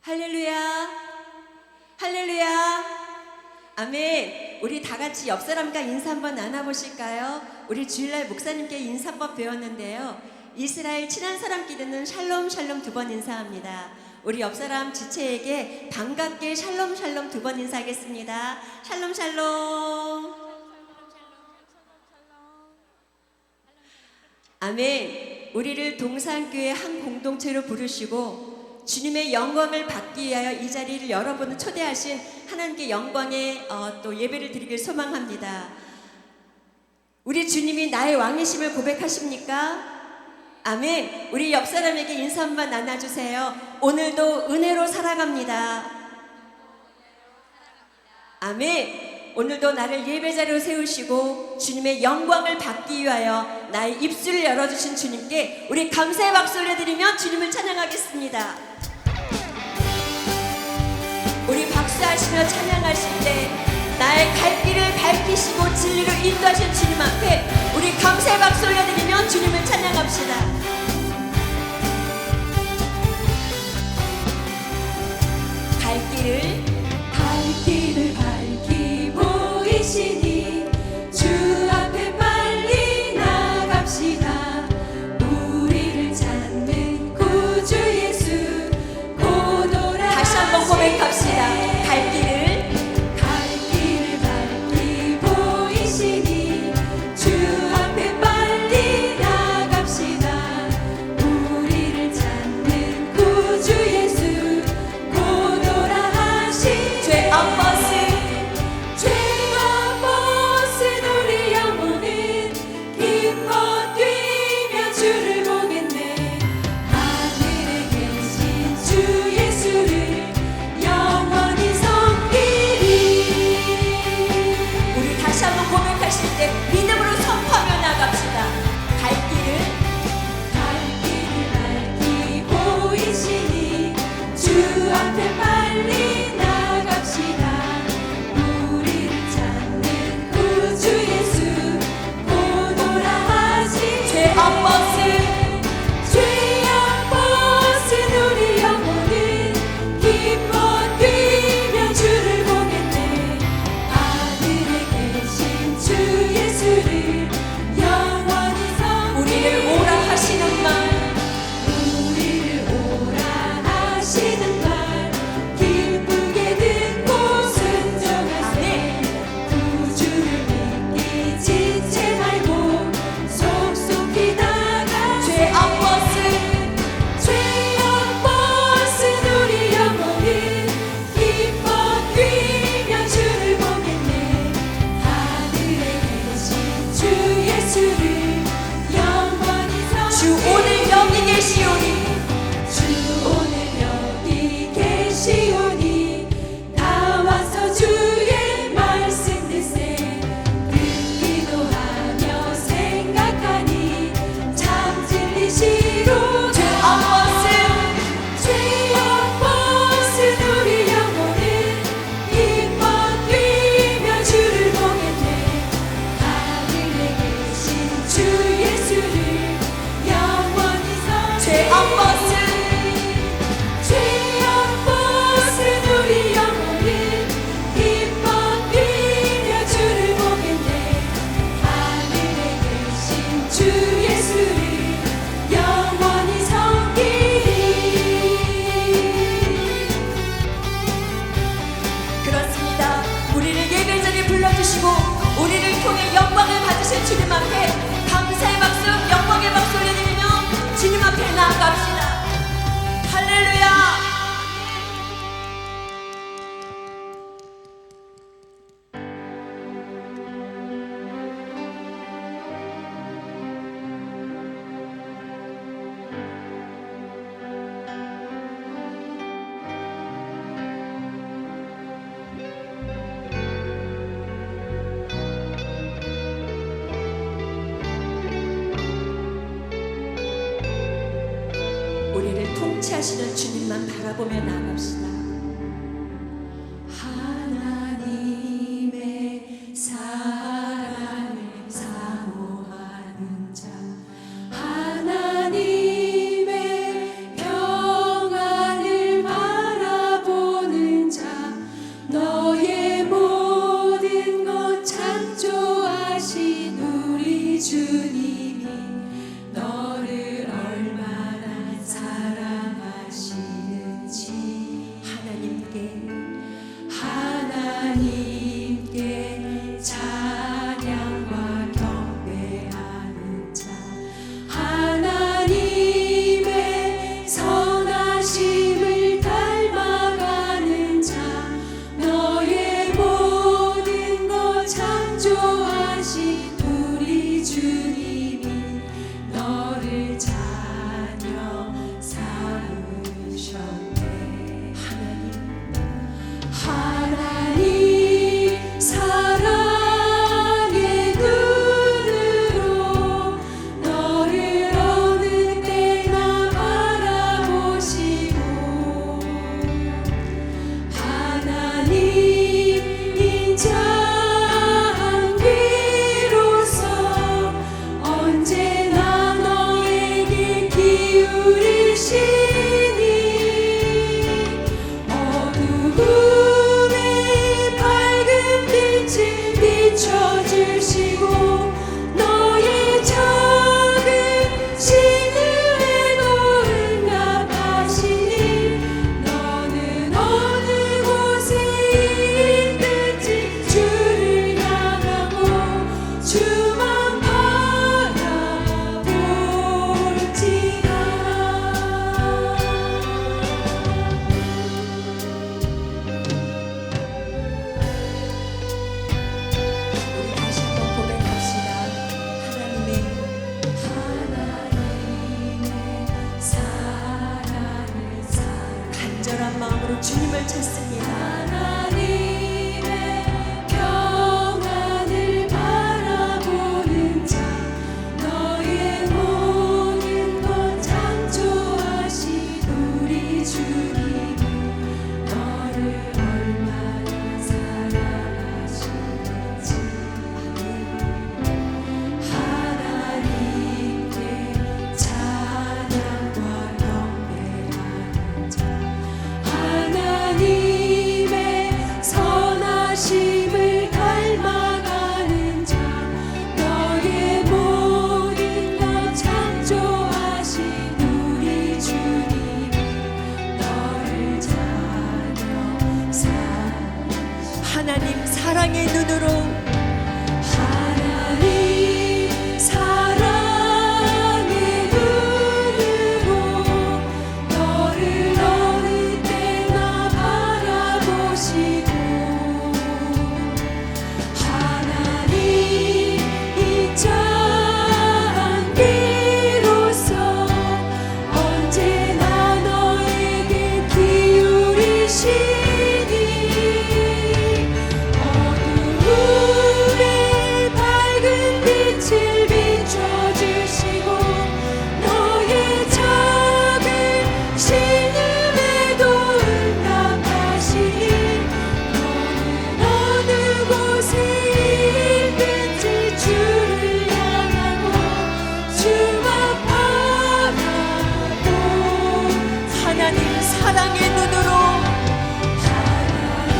할렐루야, 할렐루야, 아멘. 우리 다 같이 옆 사람과 인사 한번 나눠보실까요? 우리 주일날 목사님께 인사법 배웠는데요. 이스라엘 친한 사람끼리는 샬롬 샬롬 2번 인사합니다. 우리 옆 사람 지체에게 반갑게 샬롬 샬롬 2번 인사하겠습니다. 샬롬 샬롬. 아멘. 우리를 동산교회 한 공동체로 부르시고 주님의 영광을 받기 위하여 이 자리를 여러분을 초대하신 하나님께 영광의 또 예배를 드리길 소망합니다. 우리 주님이 나의 왕이심을 고백하십니까? 아멘. 우리 옆 사람에게 인사 한번 나눠주세요. 오늘도 은혜로 살아갑니다. 아멘. 오늘도 나를 예배자로 세우시고 주님의 영광을 받기 위하여 나의 입술을 열어주신 주님께 우리 감사의 박수 올려드리며 주님을 찬양하겠습니다. 우리 박수하시며 찬양하실 때 나의 갈 길을 밝히시고 진리로 인도하신 주님 앞에 우리 감사의 박수 올려드리며 주님을 찬양합시다. 갈 길을 밝히 보이시니 주 앞에 빨리 나갑시다. 우리를 찾는 구주 예수 고도라. 다시 한번 고백합시다. 갈 길을 밝히 보이시니 주 앞에 빨리 나갑시다. 우리를 찾는 구주 예수 고도라 하신 죄 앞버스 우리 영혼은 기뻐 뛰며 주를 보겠네. 하늘에 계신 주 예수를 영원히 섬기리. 우리 다시 한번 고백하실 때 믿음으로 선포하며 나갑시다. 갈 길을 밝히 보이시니 주 앞에 빨리 나갑시다. 우리를 찾는 구주 예수 고도라 하신 죄 앞버스 우리 영혼은 기뻐 뛰며 주를 보겠네. 하늘에 계신 주 예수를 영원히 섬기리. 우리를 오라 하시는 말, 우리를 오라 하시는 말 기쁘게 듣고 순종하세. 구주를 믿기 지체 말고 속속히 나가. 죄 앞버스 우리 영혼은 기뻐 뛰며 주를 보겠네. 하늘에 계신 주 예수를 영원히 섬기리. 주 오늘 여기 계시오니 주 오늘 여기 계시오니 다 와서 주의 말씀 듣세. 듣기도 하며 생각하니 참 진리시로. 죄 앞버스 우리 영혼은 기뻐 뛰며 주를 보겠네. 하늘에 계신 주 예수를 영원히 섬기리. 죄 앞버스 우리 영혼은 기뻐 뛰며 주를 보겠네. 하늘에 계신 주 예수를 영원히 섬기리. 그렇습니다. 우리를 예배자리에 불러주시고 우리를 통해 영광을 받으실 주님 앞에 감사의 박수, 영광의 박수 올려드리며 주님 앞에 나아갑시다. 할렐루야. 우리를 통치하시는 주님만 바라보며 나갑시다. 하나님의 사랑을 사모하는 자, 하나님의 평안을 바라 주님이 너를 얼마나 사랑하시는지 하나님께 찬양과 경배하는 자 하나님의 선하심을 닮아가는 자 너의 모든 것 창조하신 우리 주님이 너를 자녀 삼으셨네. 하나님 사랑의 눈으로 너를 어느 때나 바라보시고 하나님 인자한 귀로서 언제나 너에게 기울이시니 어두움에 밝은 빛을 비춰주시고 너의 작은 신음에도 응답하시니 너는 어느 곳에 있든지 주를 향하고 주만 바라볼지라. 우리 다시 한번 고백합시다. 하나님의 사랑을 간절한 마음으로 주님을 찾습니다. 하나님의 평안을 바라보는 자 너의 모든 것 창조하신 우리 주님이 너를 얼마나 사랑하시는지 하나님께 찬양과 경배하는 자 하나님의 선하심을 닮아가는 자 너의 모든 것 창조하신 우리 주님이 너를 자녀 하나님 사랑의 눈으로 하나님 사랑의 눈으로 너를 어느 때나 바라보시고 하나님 인자한 귀로서 언제나 너에게 기울이시니 어두움에 밝은 빛을 비춰주시고 너의 작은 신음에도 응답하시니 너는 어느 곳에 있든지 주를 향하고 주만 바라보 하나님 사랑의 눈으로 하나님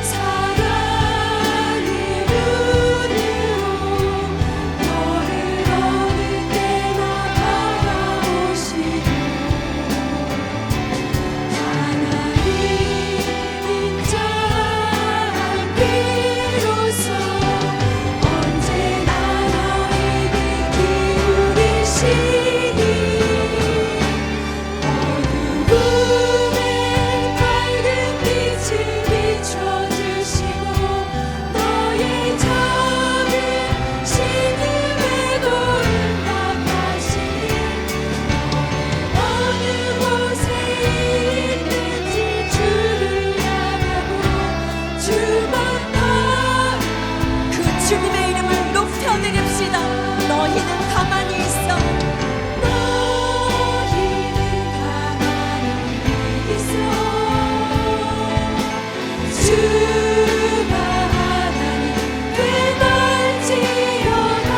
사랑의 눈으로 너를 어느 때나 바라보시고 하나님 인자한 귀로서 언제나 너에게 기울이시니 어두움에 밝은 빛을 비춰주시고 너의 작은 신음에도 응답하시니 어느 곳에 있든지 주를 향하고 주만 그 주님의 이름을 높여드립시다. 너희는 가만히 있어. 너희는 가만히 있어. 주가 하나님 되날지어다.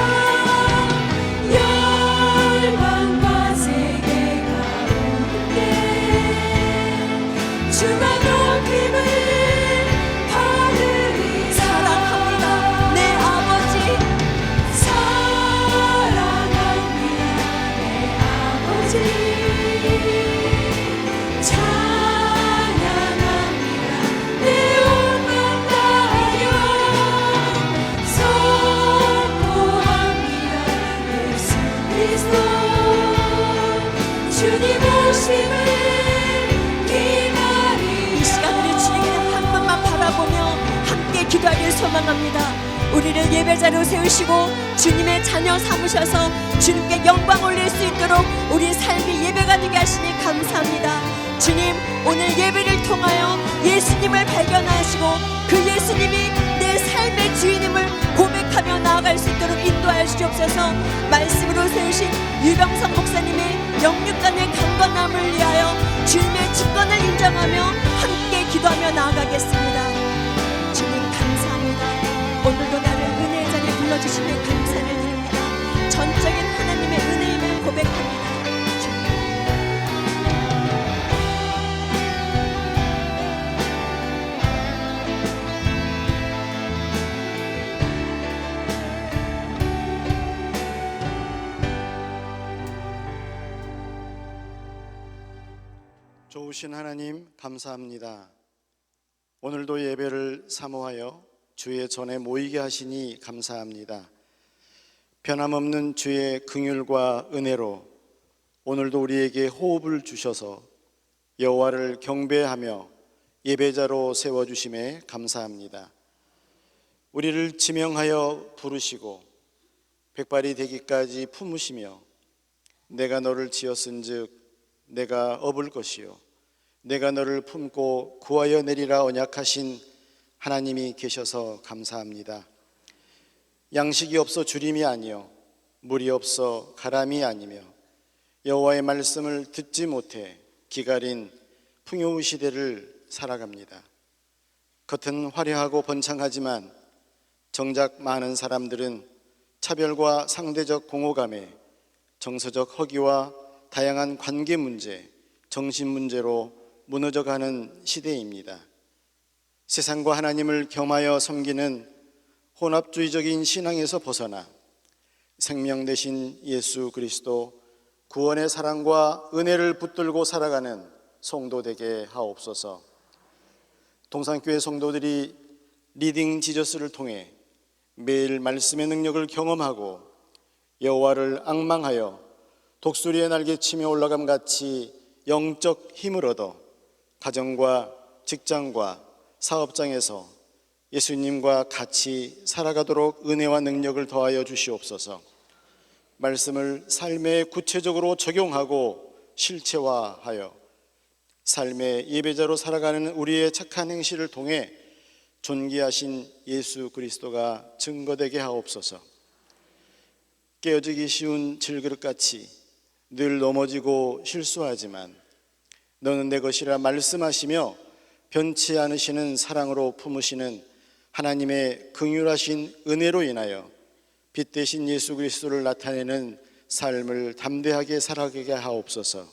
열방과 세계가 오는데 주가 높임을 받으리. 사랑합니다 내 아버지. 사랑합니다 그리스도 주님 오심을 기다리. 이 시간 우리 주님을 한 번만 바라보며 함께 기도하길 소망합니다. 우리를 예배자로 세우시고 주님의 자녀 삼으셔서 주님께 영광 올릴 수 있도록 우리 삶이 예배가 되게 하시니 감사합니다. 주님, 오늘 예배를 통하여 예수님을 발견하시고 그 예수님이 내 삶의 주인임을 고백하며 나아갈 수 있도록 인도하여 주옵소서. 말씀으로 세우신 유병성 목사님의 영육간의 강건함을 위하여 주님의 주권을 인정하며 함께 기도하며 나아가겠습니다. 주님 감사합니다. 오늘도 나를 은혜의 자리에 불러주시며 감사를 드립니다. 전적인 하나님의 은혜임을 고백합니다. 좋으신 하나님 감사합니다. 오늘도 예배를 사모하여 주의 전에 모이게 하시니 감사합니다. 변함없는 주의 긍휼과 은혜로 오늘도 우리에게 호흡을 주셔서 여호와를 경배하며 예배자로 세워주심에 감사합니다. 우리를 지명하여 부르시고 백발이 되기까지 품으시며 내가 너를 지었은즉 내가 업을 것이요 내가 너를 품고 구하여 내리라 언약하신 하나님이 계셔서 감사합니다. 양식이 없어 주림이 아니요 물이 없어 가람이 아니며 여호와의 말씀을 듣지 못해 기갈인 풍요 시대를 살아갑니다. 겉은 화려하고 번창하지만 정작 많은 사람들은 차별과 상대적 공허감에 정서적 허기와 다양한 관계 문제, 정신 문제로 무너져가는 시대입니다. 세상과 하나님을 겸하여 섬기는 혼합주의적인 신앙에서 벗어나 생명 되신 예수 그리스도 구원의 사랑과 은혜를 붙들고 살아가는 성도 되게 하옵소서. 동산교회 성도들이 리딩 지저스를 통해 매일 말씀의 능력을 경험하고 여호와를 앙망하여 독수리의 날개치며 올라감 같이 영적 힘을 얻어 가정과 직장과 사업장에서 예수님과 같이 살아가도록 은혜와 능력을 더하여 주시옵소서. 말씀을 삶에 구체적으로 적용하고 실체화하여 삶의 예배자로 살아가는 우리의 착한 행실을 통해 존귀하신 예수 그리스도가 증거되게 하옵소서. 깨어지기 쉬운 질그릇같이 늘 넘어지고 실수하지만 너는 내 것이라 말씀하시며 변치 않으시는 사랑으로 품으시는 하나님의 긍휼하신 은혜로 인하여 빛 대신 예수 그리스도를 나타내는 삶을 담대하게 살아가게 하옵소서.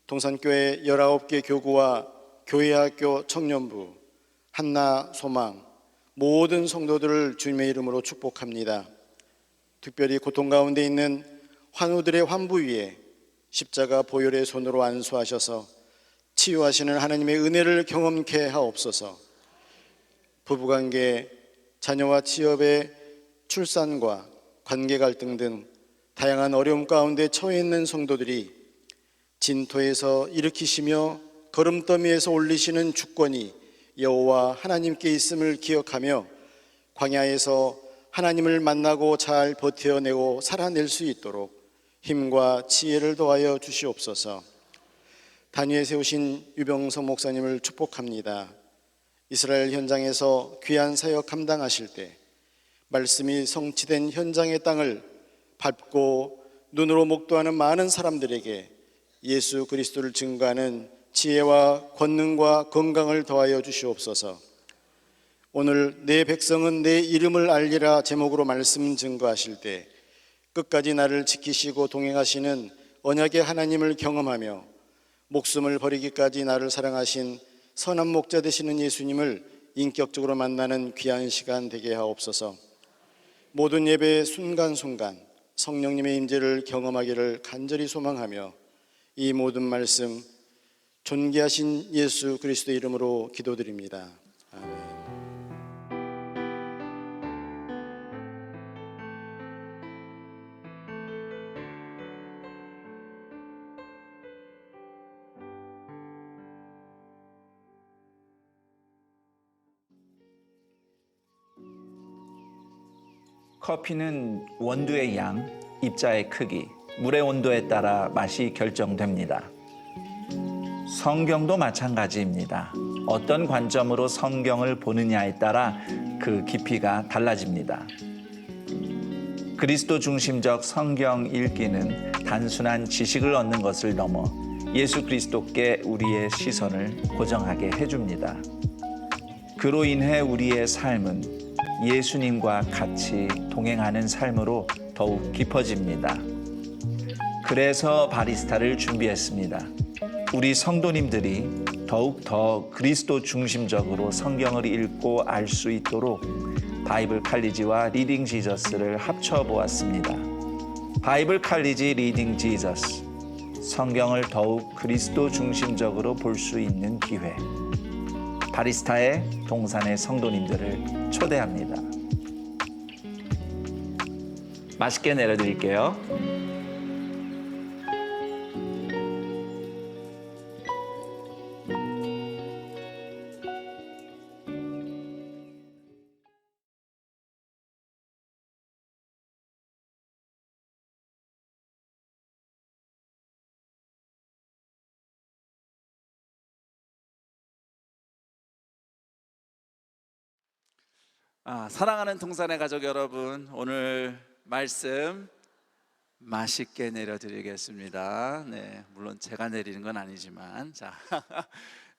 동산교회 19개 교구와 교회학교 청년부, 한나 소망 모든 성도들을 주님의 이름으로 축복합니다. 특별히 고통 가운데 있는 환우들의 환부 위에 십자가 보혈의 손으로 안수하셔서 치유하시는 하나님의 은혜를 경험케 하옵소서. 부부관계, 자녀와 취업의 출산과 관계 갈등 등 다양한 어려움 가운데 처해 있는 성도들이 진토에서 일으키시며 걸음더미에서 올리시는 주권이 여호와 하나님께 있음을 기억하며 광야에서 하나님을 만나고 잘 버텨내고 살아낼 수 있도록 힘과 지혜를 더하여 주시옵소서. 단위에 세우신 유병성 목사님을 축복합니다. 이스라엘 현장에서 귀한 사역 감당하실 때 말씀이 성취된 현장의 땅을 밟고 눈으로 목도하는 많은 사람들에게 예수 그리스도를 증거하는 지혜와 권능과 건강을 더하여 주시옵소서. 오늘 내 백성은 내 이름을 알리라 제목으로 말씀 증거하실 때 끝까지 나를 지키시고 동행하시는 언약의 하나님을 경험하며 목숨을 버리기까지 나를 사랑하신 선한 목자 되시는 예수님을 인격적으로 만나는 귀한 시간 되게 하옵소서. 모든 예배의 순간순간 성령님의 임재를 경험하기를 간절히 소망하며 이 모든 말씀 존귀하신 예수 그리스도의 이름으로 기도드립니다. 아멘. 커피는 원두의 양, 입자의 크기, 물의 온도에 따라 맛이 결정됩니다. 성경도 마찬가지입니다. 어떤 관점으로 성경을 보느냐에 따라 그 깊이가 달라집니다. 그리스도 중심적 성경 읽기는 단순한 지식을 얻는 것을 넘어 예수 그리스도께 우리의 시선을 고정하게 해줍니다. 그로 인해 우리의 삶은 예수님과 같이 동행하는 삶으로 더욱 깊어집니다. 그래서 바리스타를 준비했습니다. 우리 성도님들이 더욱 더 그리스도 중심적으로 성경을 읽고 알 수 있도록 바이블 칼리지와 리딩 지저스를 합쳐 보았습니다. 바이블 칼리지 리딩 지저스, 성경을 더욱 그리스도 중심적으로 볼 수 있는 기회. 바리스타의 동산의 성도님들을 초대합니다. 맛있게 내려드릴게요. 사랑하는 동산의 가족 여러분, 오늘 말씀 맛있게 내려드리겠습니다. 네, 물론 제가 내리는 건 아니지만,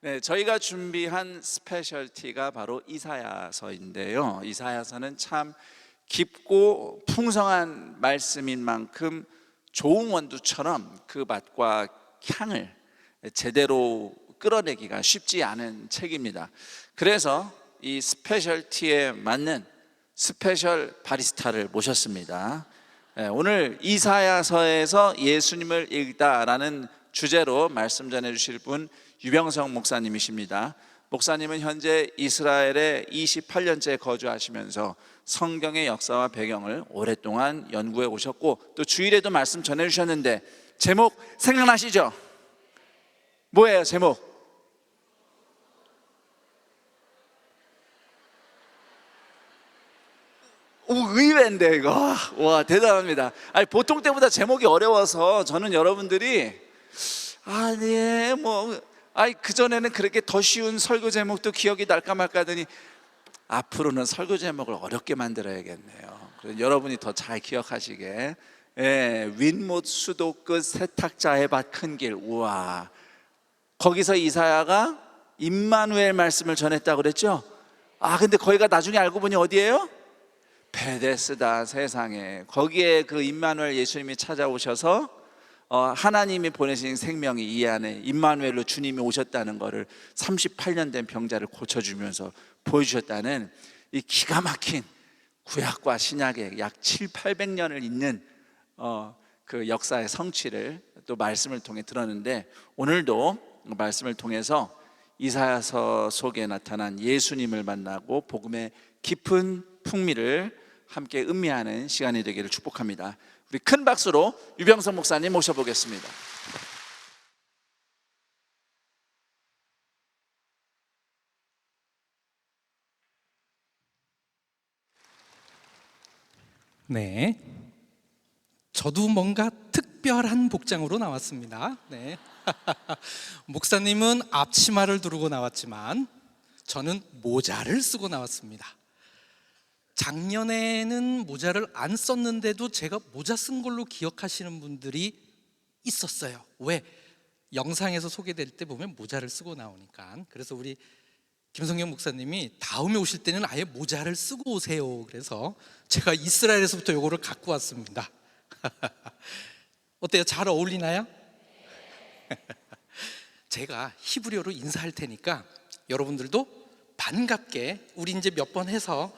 네, 저희가 준비한 스페셜티가 바로 이사야서인데요. 이사야서는 참 깊고 풍성한 말씀인 만큼 좋은 원두처럼 그 맛과 향을 제대로 끌어내기가 쉽지 않은 책입니다. 그래서 이 스페셜티에 맞는 스페셜 바리스타를 모셨습니다. 오늘 이사야서에서 예수님을 읽다라는 주제로 말씀 전해주실 분 유병성 목사님이십니다. 목사님은 현재 이스라엘에 28년째 거주하시면서 성경의 역사와 배경을 오랫동안 연구해 오셨고, 또 주일에도 말씀 전해주셨는데 제목 생각나시죠? 뭐예요 제목? 의외인데 이거. 와, 대단합니다. 아니, 보통 때보다 제목이 어려워서 저는 여러분들이 그전에는 그렇게 더 쉬운 설교 제목도 기억이 날까 말까 하더니 앞으로는 설교 제목을 어렵게 만들어야겠네요. 그래서 여러분이 더 잘 기억하시게. 윗못 수도 끝 세탁자의 밭 큰 길. 우와, 거기서 이사야가 임마누엘 말씀을 전했다고 그랬죠? 근데 거기가 나중에 알고 보니 어디예요? 베데스다. 세상에. 거기에 그 임마누엘 예수님이 찾아오셔서 하나님이 보내신 생명이 이 안에 임마누엘로 주님이 오셨다는 것을 38년 된 병자를 고쳐주면서 보여주셨다는 이 기가 막힌 구약과 신약의 약 700~800년을 잇는 그 역사의 성취를 또 말씀을 통해 들었는데, 오늘도 말씀을 통해서 이사야서 속에 나타난 예수님을 만나고 복음의 깊은 풍미를 함께 음미하는 시간이 되기를 축복합니다. 우리 큰 박수로 유병성 목사님 모셔보겠습니다. 네, 저도 뭔가 특별한 복장으로 나왔습니다. 네. 목사님은 앞치마를 두르고 나왔지만 저는 모자를 쓰고 나왔습니다. 작년에는 모자를 안 썼는데도 제가 모자 쓴 걸로 기억하시는 분들이 있었어요. 왜? 영상에서 소개될 때 보면 모자를 쓰고 나오니까. 그래서 우리 김성경 목사님이 다음에 오실 때는 아예 모자를 쓰고 오세요. 그래서 제가 이스라엘에서부터 요거를 갖고 왔습니다. 어때요? 잘 어울리나요? 제가 히브리어로 인사할 테니까 여러분들도 반갑게, 우리 이제 몇 번 해서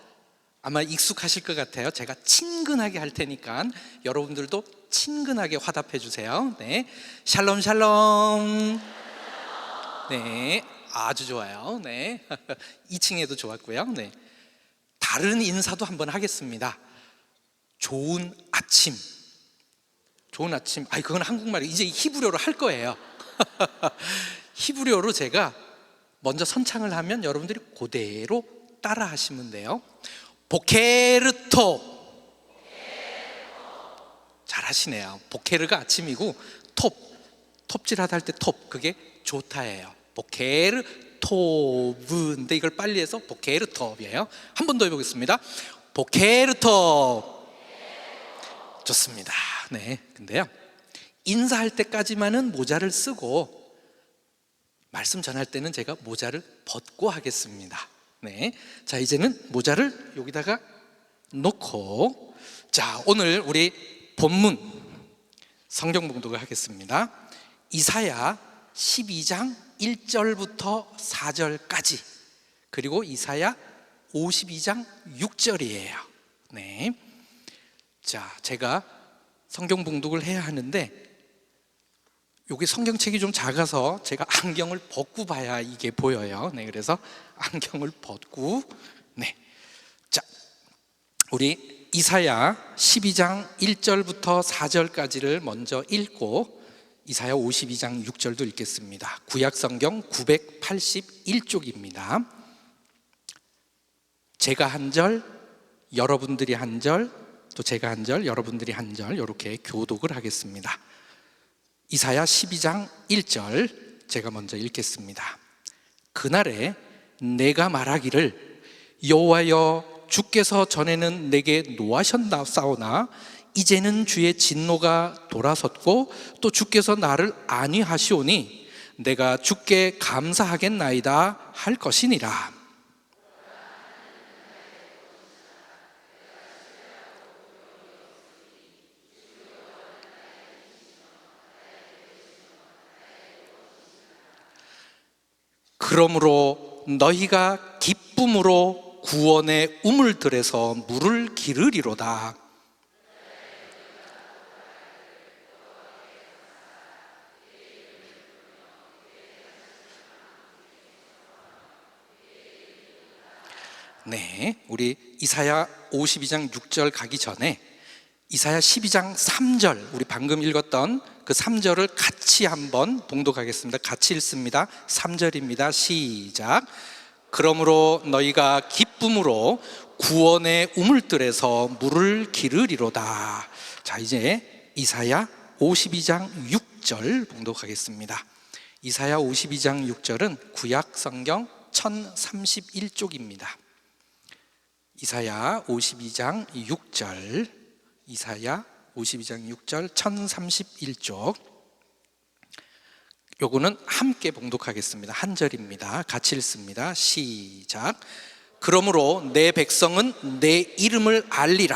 아마 익숙하실 것 같아요. 제가 친근하게 할 테니까 여러분들도 친근하게 화답해 주세요. 네, 샬롬 샬롬. 네, 아주 좋아요. 네, 2층에도 좋았고요. 네, 다른 인사도 한번 하겠습니다. 좋은 아침. 좋은 아침. 그건 한국말이 이제 히브리어로 할 거예요. 히브리어로 제가 먼저 선창을 하면 여러분들이 그대로 따라 하시면 돼요. 보케르토. 하시네요. 보케르가 아침이고 톱질하다 할 때 그게 좋다예요. 보케르 톱인데 이걸 빨리 해서 보케르 톱이에요. 한 번 더 해보겠습니다. 보케르 톱. 좋습니다. 네, 근데요, 인사할 때까지만은 모자를 쓰고 말씀 전할 때는 제가 모자를 벗고 하겠습니다. 네, 자, 이제는 모자를 여기다가 놓고, 자, 오늘 우리 본문 성경 봉독을 하겠습니다. 이사야 12장 1절부터 4절까지, 그리고 이사야 52장 6절이에요. 네, 자, 제가 성경 봉독을 해야 하는데 여기 성경책이 좀 작아서 제가 안경을 벗고 봐야 이게 보여요. 네, 그래서 안경을 벗고, 네, 자, 우리 이사야 12장 1절부터 4절까지를 먼저 읽고 이사야 52장 6절도 읽겠습니다. 구약 성경 981쪽입니다. 제가 한 절, 여러분들이 한 절, 또 제가 한 절, 여러분들이 한 절, 이렇게 교독을 하겠습니다. 이사야 12장 1절 제가 먼저 읽겠습니다. 그날에 내가 말하기를 여호와여, 주께서 전에는 내게 노하셨사오나 이제는 주의 진노가 돌아섰고 또 주께서 나를 안위하시오니 내가 주께 감사하겠나이다 할 것이니라. 그러므로 너희가 기쁨으로 구원의 우물들에서 물을 기르리로다. 네, 우리 이사야 52장 6절 가기 전에 이사야 12장 3절, 우리 방금 읽었던 그 3절을 같이 한번 봉독하겠습니다. 같이 읽습니다. 3절입니다. 시작. 그러므로 너희가 기쁨으로 구원의 우물들에서 물을 기르리로다. 자, 이제 이사야 52장 6절 봉독하겠습니다. 이사야 52장 6절은 구약 성경 1031쪽입니다. 이사야 52장 6절, 이사야 52장 6절 1031쪽, 요거는 함께 봉독하겠습니다. 한 절입니다. 같이 읽습니다. 시작. 그러므로 내 백성은 내 이름을 알리라.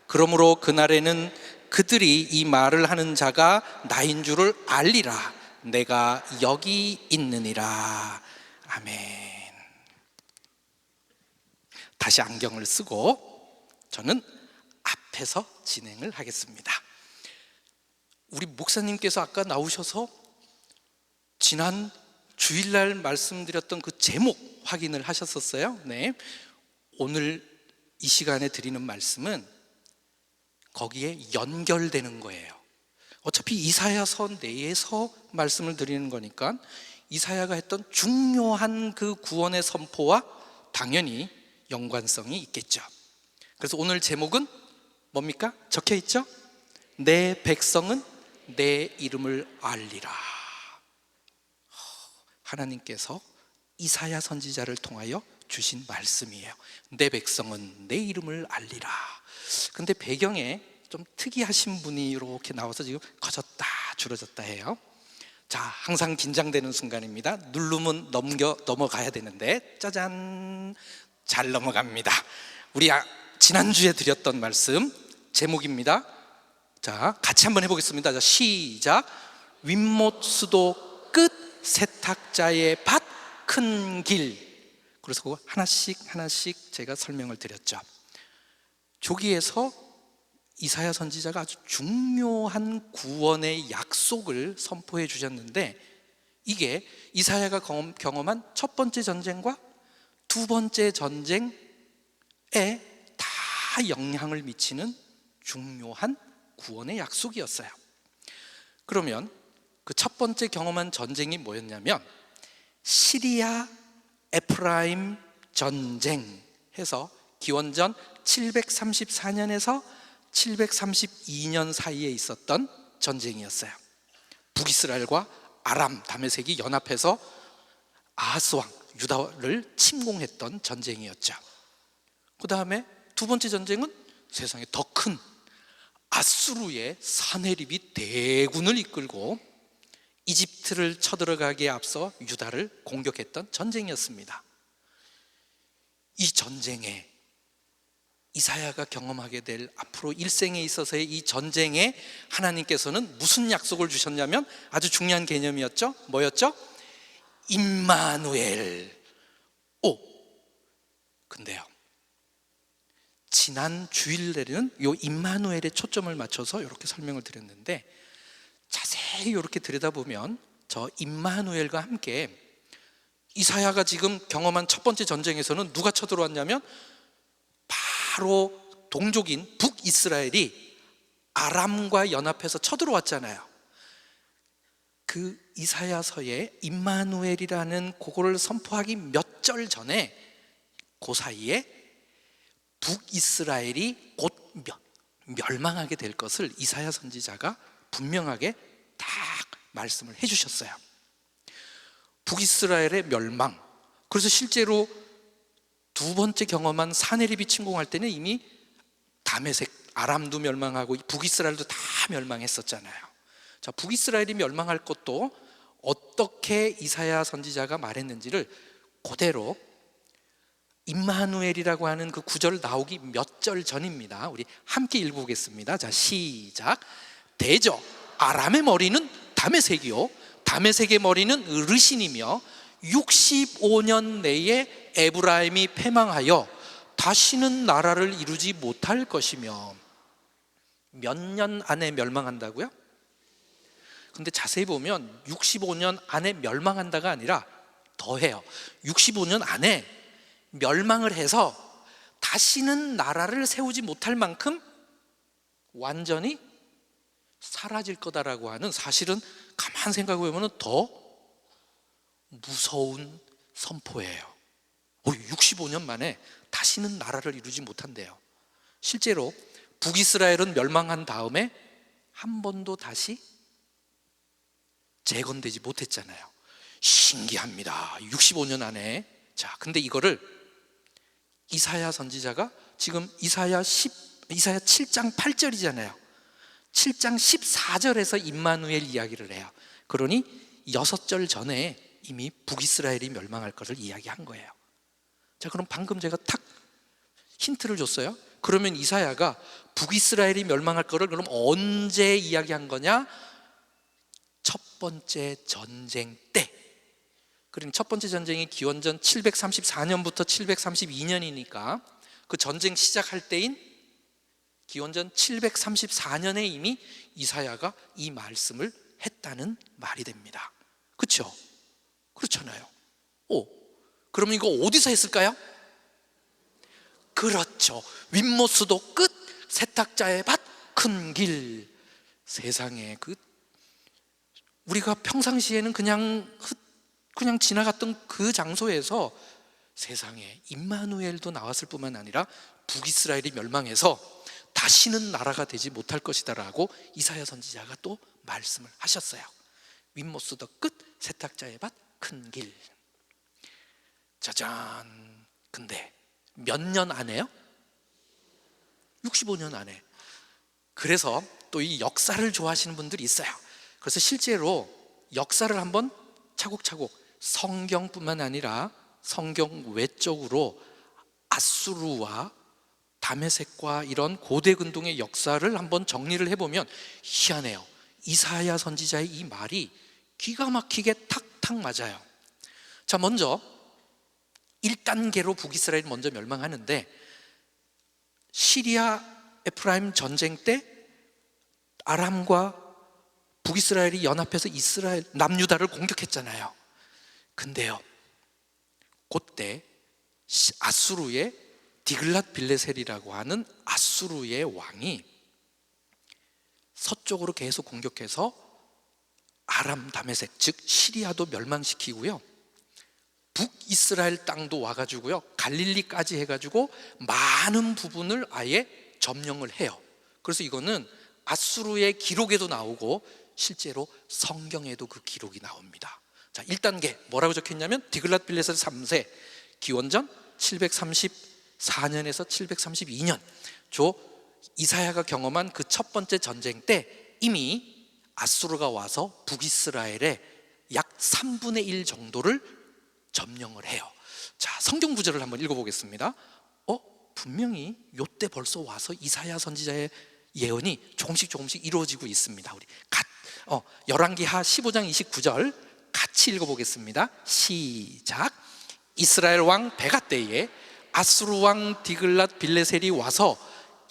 그러므로 그날에는 그들이 이 말을 하는 자가 나인 줄을 알리라. 내가 여기 있느니라. 아멘. 다시 안경을 쓰고 저는 앞에서 진행을 하겠습니다. 우리 목사님께서 아까 나오셔서 지난 주일날 말씀드렸던 그 제목 확인을 하셨었어요. 네, 오늘 이 시간에 드리는 말씀은 거기에 연결되는 거예요. 어차피 이사야서 내에서 말씀을 드리는 거니까 이사야가 했던 중요한 그 구원의 선포와 당연히 연관성이 있겠죠. 그래서 오늘 제목은 뭡니까? 적혀 있죠? 내 백성은 내 이름을 알리라. 하나님께서 이사야 선지자를 통하여 주신 말씀이에요. 내 백성은 내 이름을 알리라. 근데 배경에 좀 특이하신 분이 이렇게 나와서 지금 커졌다 줄어졌다 해요. 자, 항상 긴장되는 순간입니다. 누르면 넘어가야 되는데 짜잔, 잘 넘어갑니다. 우리 지난주에 드렸던 말씀 제목입니다. 자, 같이 한번 해보겠습니다. 자, 시작. 윗못 수도 끝 세탁자의 밭 큰 길. 그래서 그거 하나씩 제가 설명을 드렸죠. 저기에서 이사야 선지자가 아주 중요한 구원의 약속을 선포해 주셨는데 이게 이사야가 경험한 첫 번째 전쟁과 두 번째 전쟁에 다 영향을 미치는 중요한 구원의 약속이었어요. 그러면 그 첫 번째 경험한 전쟁이 뭐였냐면 시리아 에프라임 전쟁 해서 기원전 734년에서 732년 사이에 있었던 전쟁이었어요. 북이스라엘과 아람 다메섹이 연합해서 아하스 왕 유다를 침공했던 전쟁이었죠. 그 다음에 두 번째 전쟁은 세상에 더 큰 아수르의 사네립이 대군을 이끌고 이집트를 쳐들어가기에 앞서 유다를 공격했던 전쟁이었습니다. 이 전쟁에 이사야가 경험하게 될 앞으로 일생에 있어서의 이 전쟁에 하나님께서는 무슨 약속을 주셨냐면 아주 중요한 개념이었죠. 뭐였죠? 임마누엘. 근데요, 지난 주일날에는 이 임마누엘에 초점을 맞춰서 이렇게 설명을 드렸는데, 자세히 이렇게 들여다보면 저 임마누엘과 함께 이사야가 지금 경험한 첫 번째 전쟁에서는 누가 쳐들어왔냐면 바로 동족인 북이스라엘이 아람과 연합해서 쳐들어왔잖아요. 그 이사야서에 임마누엘이라는 그거를 선포하기 몇 절 전에 그 사이에 북이스라엘이 곧 멸망하게 될 것을 이사야 선지자가 분명하게 딱 말씀을 해주셨어요. 북이스라엘의 멸망. 그래서 실제로 두 번째 경험한 사네립이 침공할 때는 이미 다메섹, 아람도 멸망하고 북이스라엘도 다 멸망했었잖아요. 자, 북이스라엘이 멸망할 것도 어떻게 이사야 선지자가 말했는지를 그대로 임마누엘이라고 하는 그 구절 나오기 몇 절 전입니다. 우리 함께 읽어보겠습니다. 자, 시작. 대저 아람의 머리는 다메섹이요 다메섹의 머리는 르신이며 65년 내에 에브라임이 패망하여 다시는 나라를 이루지 못할 것이며. 몇 년 안에 멸망한다고요? 근데 자세히 보면 65년 안에 멸망한다가 아니라 더해요. 65년 안에 멸망을 해서 다시는 나라를 세우지 못할 만큼 완전히 사라질 거다라고 하는, 사실은 가만 생각해 보면 더 무서운 선포예요. 65년 만에 다시는 나라를 이루지 못한대요. 실제로 북이스라엘은 멸망한 다음에 한 번도 다시 재건되지 못했잖아요. 신기합니다. 65년 안에. 자, 근데 이거를 이사야 선지자가 지금 이사야 7장 8절이잖아요. 7장 14절에서 임마누엘 이야기를 해요. 그러니 6절 전에 이미 북이스라엘이 멸망할 것을 이야기한 거예요. 자, 그럼 방금 제가 탁 힌트를 줬어요. 그러면 이사야가 북이스라엘이 멸망할 것을 그럼 언제 이야기한 거냐? 첫 번째 전쟁 때. 그러니 첫 번째 전쟁이 기원전 734년부터 732년이니까 그 전쟁 시작할 때인 기원전 734년에 이미 이사야가 이 말씀을 했다는 말이 됩니다. 그렇죠? 그렇잖아요. 그러면 이거 어디서 했을까요? 그렇죠. 윗모스도 끝, 세탁자의 밭, 큰 길. 세상에, 우리가 평상시에는 그냥 지나갔던 그 장소에서 세상에 임마누엘도 나왔을 뿐만 아니라 북이스라엘이 멸망해서 다시는 나라가 되지 못할 것이다라고 이사야 선지자가 또 말씀을 하셨어요. 윗모스도 끝, 세탁자의 밭, 큰 길. 짜잔. 근데 몇 년 안에요? 65년 안에. 그래서 또 이 역사를 좋아하시는 분들이 있어요. 그래서 실제로 역사를 한번 차곡차곡, 성경뿐만 아니라 성경 외적으로 아수르와 다메섹과 이런 고대 근동의 역사를 한번 정리를 해보면 희한해요. 이사야 선지자의 이 말이 기가 막히게 탁탁 맞아요. 자, 먼저 1단계로 북이스라엘이 먼저 멸망하는데, 시리아 에프라임 전쟁 때 아람과 북이스라엘이 연합해서 이스라엘 남유다를 공격했잖아요. 근데요, 그때 아수르의 디글랏 빌레셀이라고 하는 아수르의 왕이 서쪽으로 계속 공격해서 아람 다메섹, 즉 시리아도 멸망시키고요, 북이스라엘 땅도 와가지고요, 갈릴리까지 해가지고 많은 부분을 아예 점령을 해요. 그래서 이거는 아수르의 기록에도 나오고 실제로 성경에도 그 기록이 나옵니다. 자, 1단계 뭐라고 적혀있냐면 디글랏빌레셀 3세 기원전 734년에서 732년 조 이사야가 경험한 그 첫 번째 전쟁 때 이미 아수르가 와서 북이스라엘의 약 3분의 1 정도를 점령을 해요. 자, 성경 구절을 한번 읽어보겠습니다. 분명히 요때 벌써 와서 이사야 선지자의 예언이 조금씩 이루어지고 있습니다. 우리 열왕기하 15장 29절 같이 읽어보겠습니다. 시작. 이스라엘 왕 베가 때에 아수르 왕 디글랏 빌레셀이 와서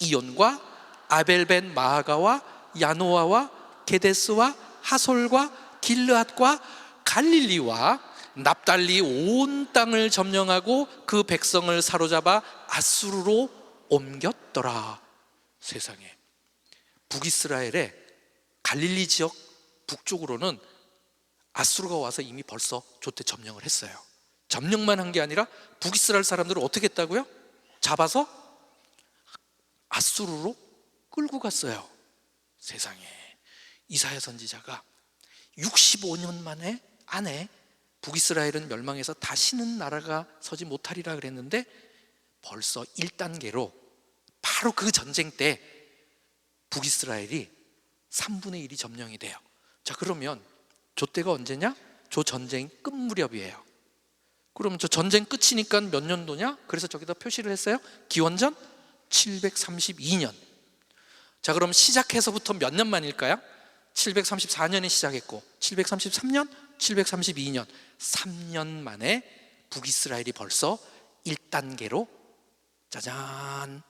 이온과 아벨벤 마아가와 야노아와 게데스와 하솔과 길르앗과 갈릴리와 납달리 온 땅을 점령하고 그 백성을 사로잡아 아수르로 옮겼더라. 세상에, 북이스라엘의 갈릴리 지역 북쪽으로는 아수르가 와서 이미 벌써 조때 점령을 했어요. 점령만 한 게 아니라 북이스라엘 사람들을 어떻게 했다고요? 잡아서 아수르로 끌고 갔어요. 세상에, 이사야 선지자가 65년 안에 북이스라엘은 멸망해서 다시는 나라가 서지 못하리라 그랬는데 벌써 1단계로 바로 그 전쟁 때 북이스라엘이 3분의 1이 점령이 돼요. 자, 그러면 저 때가 언제냐? 저 전쟁 끝 무렵이에요. 그럼 저 전쟁 끝이니까 몇 년도냐? 그래서 저기다 표시를 했어요. 기원전 732년. 자, 그럼 시작해서부터 몇 년 만일까요? 734년에 시작했고 733년, 732년 3년 만에 북이스라엘이 벌써 1단계로 짜잔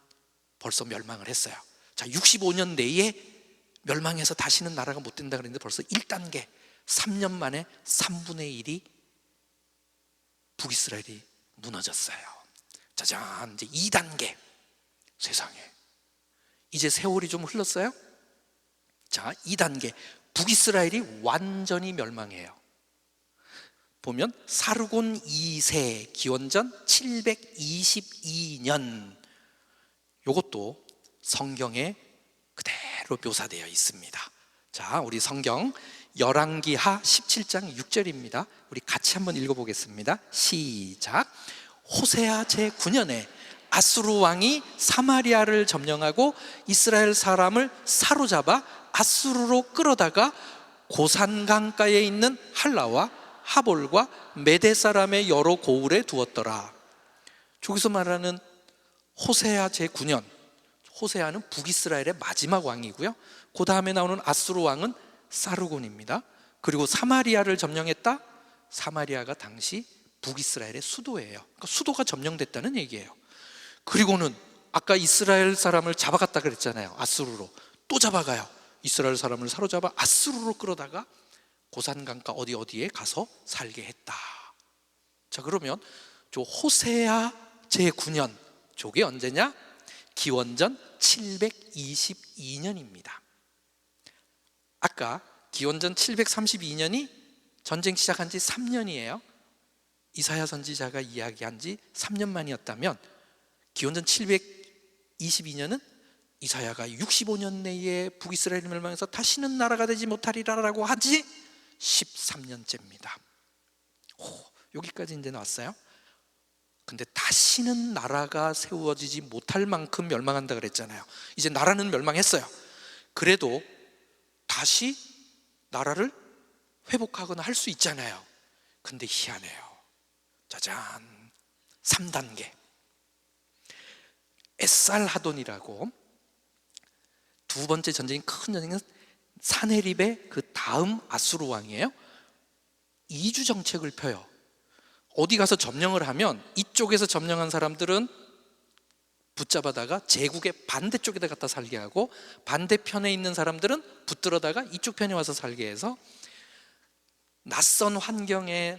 벌써 멸망을 했어요. 자, 65년 내에 멸망해서 다시는 나라가 못 된다 그랬는데 벌써 1단계 3년 만에 3분의 1이 북이스라엘이 무너졌어요. 짜잔, 이제 2단계. 세상에, 이제 세월이 좀 흘렀어요. 자, 2단계 북이스라엘이 완전히 멸망해요. 보면 사르곤 2세 기원전 722년, 이것도 성경에 그대로 묘사되어 있습니다. 자, 우리 성경 열왕기하 17장 6절입니다. 우리 같이 한번 읽어보겠습니다. 시작. 호세아 제9년에 아수르 왕이 사마리아를 점령하고 이스라엘 사람을 사로잡아 아수르로 끌어다가 고산 강가에 있는 할라와 하볼과 메대 사람의 여러 고을에 두었더라. 저기서 말하는 호세아 제9년, 호세아는 북이스라엘의 마지막 왕이고요. 그 다음에 나오는 아수르 왕은 사르곤입니다. 그리고 사마리아를 점령했다. 사마리아가 당시 북이스라엘의 수도예요. 그러니까 수도가 점령됐다는 얘기예요. 그리고는 아까 이스라엘 사람을 잡아갔다 그랬잖아요. 아수르로 또 잡아가요. 이스라엘 사람을 사로잡아 아수르로 끌어다가 고산강가 어디에 가서 살게 했다. 자, 그러면 저 호세아 제9년, 저게 언제냐? 기원전 722년입니다. 아까 기원전 732년이 전쟁 시작한 지 3년이에요. 이사야 선지자가 이야기한 지 3년 만이었다면 기원전 722년은 이사야가 65년 내에 북이스라엘 멸망해서 다시는 나라가 되지 못하리라라고 하지 13년째입니다. 여기까지 이제 나왔어요. 근데 다시는 나라가 세워지지 못할 만큼 멸망한다 그랬잖아요. 이제 나라는 멸망했어요. 그래도 다시 나라를 회복하거나 할 수 있잖아요. 근데 희한해요. 짜잔, 3단계 에살하돈이라고 두 번째 전쟁이 큰 전쟁은 사네립의 그 다음 아수르 왕이에요. 이주 정책을 펴요. 어디 가서 점령을 하면 이쪽에서 점령한 사람들은 붙잡아다가 제국의 반대쪽에다 갖다 살게 하고 반대편에 있는 사람들은 붙들어다가 이쪽 편에 와서 살게 해서 낯선 환경에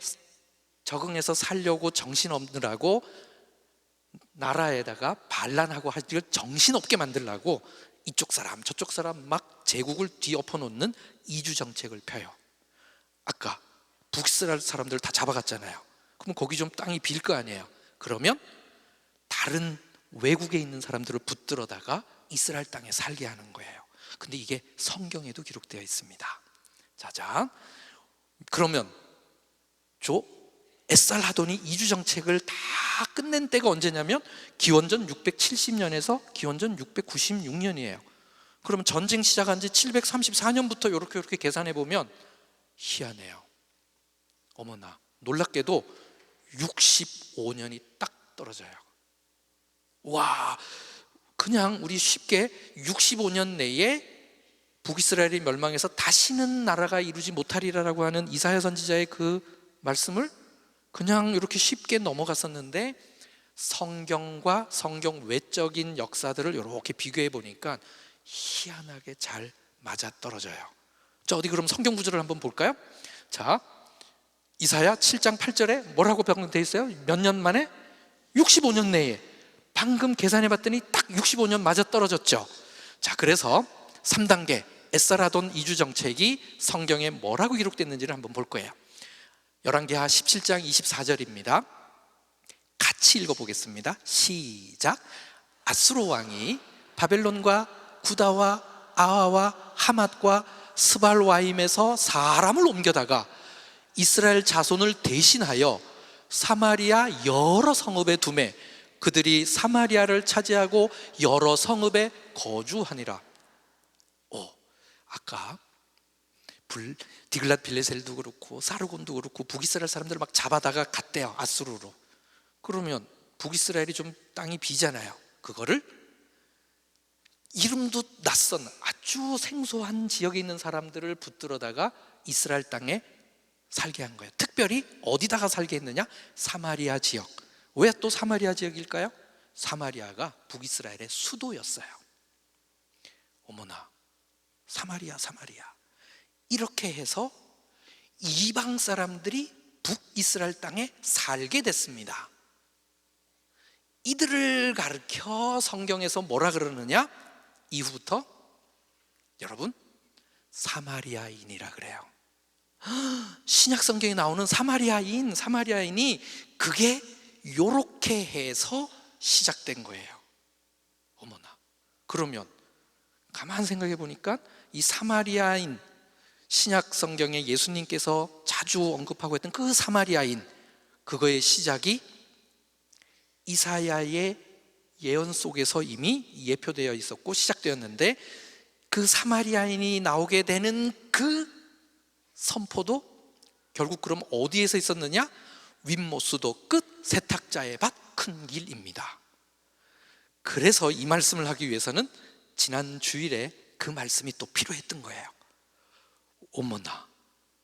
적응해서 살려고 정신없느라고 나라에다가 반란하고 할 걸 정신없게 만들려고 이쪽 사람 저쪽 사람 막 제국을 뒤엎어 놓는 이주 정책을 펴요. 아까 북이스라엘 사람들 다 잡아갔잖아요. 그럼 거기 좀 땅이 빌 거 아니에요. 그러면 다른 외국에 있는 사람들을 붙들어다가 이스라엘 땅에 살게 하는 거예요. 근데 이게 성경에도 기록되어 있습니다. 자, 그러면 저 에살하돈이 이주 정책을 다 끝낸 때가 언제냐면 기원전 670년에서 기원전 696년이에요. 그러면 전쟁 시작한 지 734년부터 이렇게 계산해 보면 희한해요. 어머나, 놀랍게도 65년이 딱 떨어져요. 와, 그냥 우리 쉽게 65년 내에 북이스라엘이 멸망해서 다시는 나라가 이루지 못하리라라고 하는 이사야 선지자의 그 말씀을 그냥 이렇게 쉽게 넘어갔었는데, 성경과 성경 외적인 역사들을 이렇게 비교해 보니까 희한하게 잘 맞아떨어져요. 자, 어디 그럼 성경 구절을 한번 볼까요? 자, 이사야 7장 8절에 뭐라고 변경되어 있어요? 몇 년 만에? 65년 내에. 방금 계산해 봤더니 딱 65년 맞아떨어졌죠. 자, 그래서 3단계 에살하돈 이주 정책이 성경에 뭐라고 기록됐는지를 한번 볼 거예요. 열왕기하 17장 24절입니다. 같이 읽어보겠습니다. 시작. 아수르 왕이 바벨론과 구다와 아와와 하맛과 스발와임에서 사람을 옮겨다가 이스라엘 자손을 대신하여 사마리아 여러 성읍에 두매 그들이 사마리아를 차지하고 여러 성읍에 거주하니라. 아까 디글랏 빌레셀도 그렇고 사르곤도 그렇고 북이스라엘 사람들을 막 잡아다가 갔대요, 아수르로. 그러면 북이스라엘이 좀 땅이 비잖아요. 그거를 이름도 낯선 아주 생소한 지역에 있는 사람들을 붙들어다가 이스라엘 땅에 살게 한 거예요. 특별히 어디다가 살게 했느냐? 사마리아 지역. 왜 또 사마리아 지역일까요? 사마리아가 북이스라엘의 수도였어요. 어머나, 사마리아. 이렇게 해서 이방 사람들이 북이스라엘 땅에 살게 됐습니다. 이들을 가르쳐 성경에서 뭐라 그러느냐? 이후부터 여러분, 사마리아인이라 그래요. 신약 성경에 나오는 사마리아인이 그게 요렇게 해서 시작된 거예요. 어머나, 그러면 가만 생각해 보니까 이 사마리아인, 신약 성경에 예수님께서 자주 언급하고 했던 그 사마리아인, 그거의 시작이 이사야의 예언 속에서 이미 예표되어 있었고 시작되었는데, 그 사마리아인이 나오게 되는 그 선포도 결국 그럼 어디에서 있었느냐? 윗모수도 끝 세탁자의 밭 큰 길입니다. 그래서 이 말씀을 하기 위해서는 지난 주일에 그 말씀이 또 필요했던 거예요. 어머나,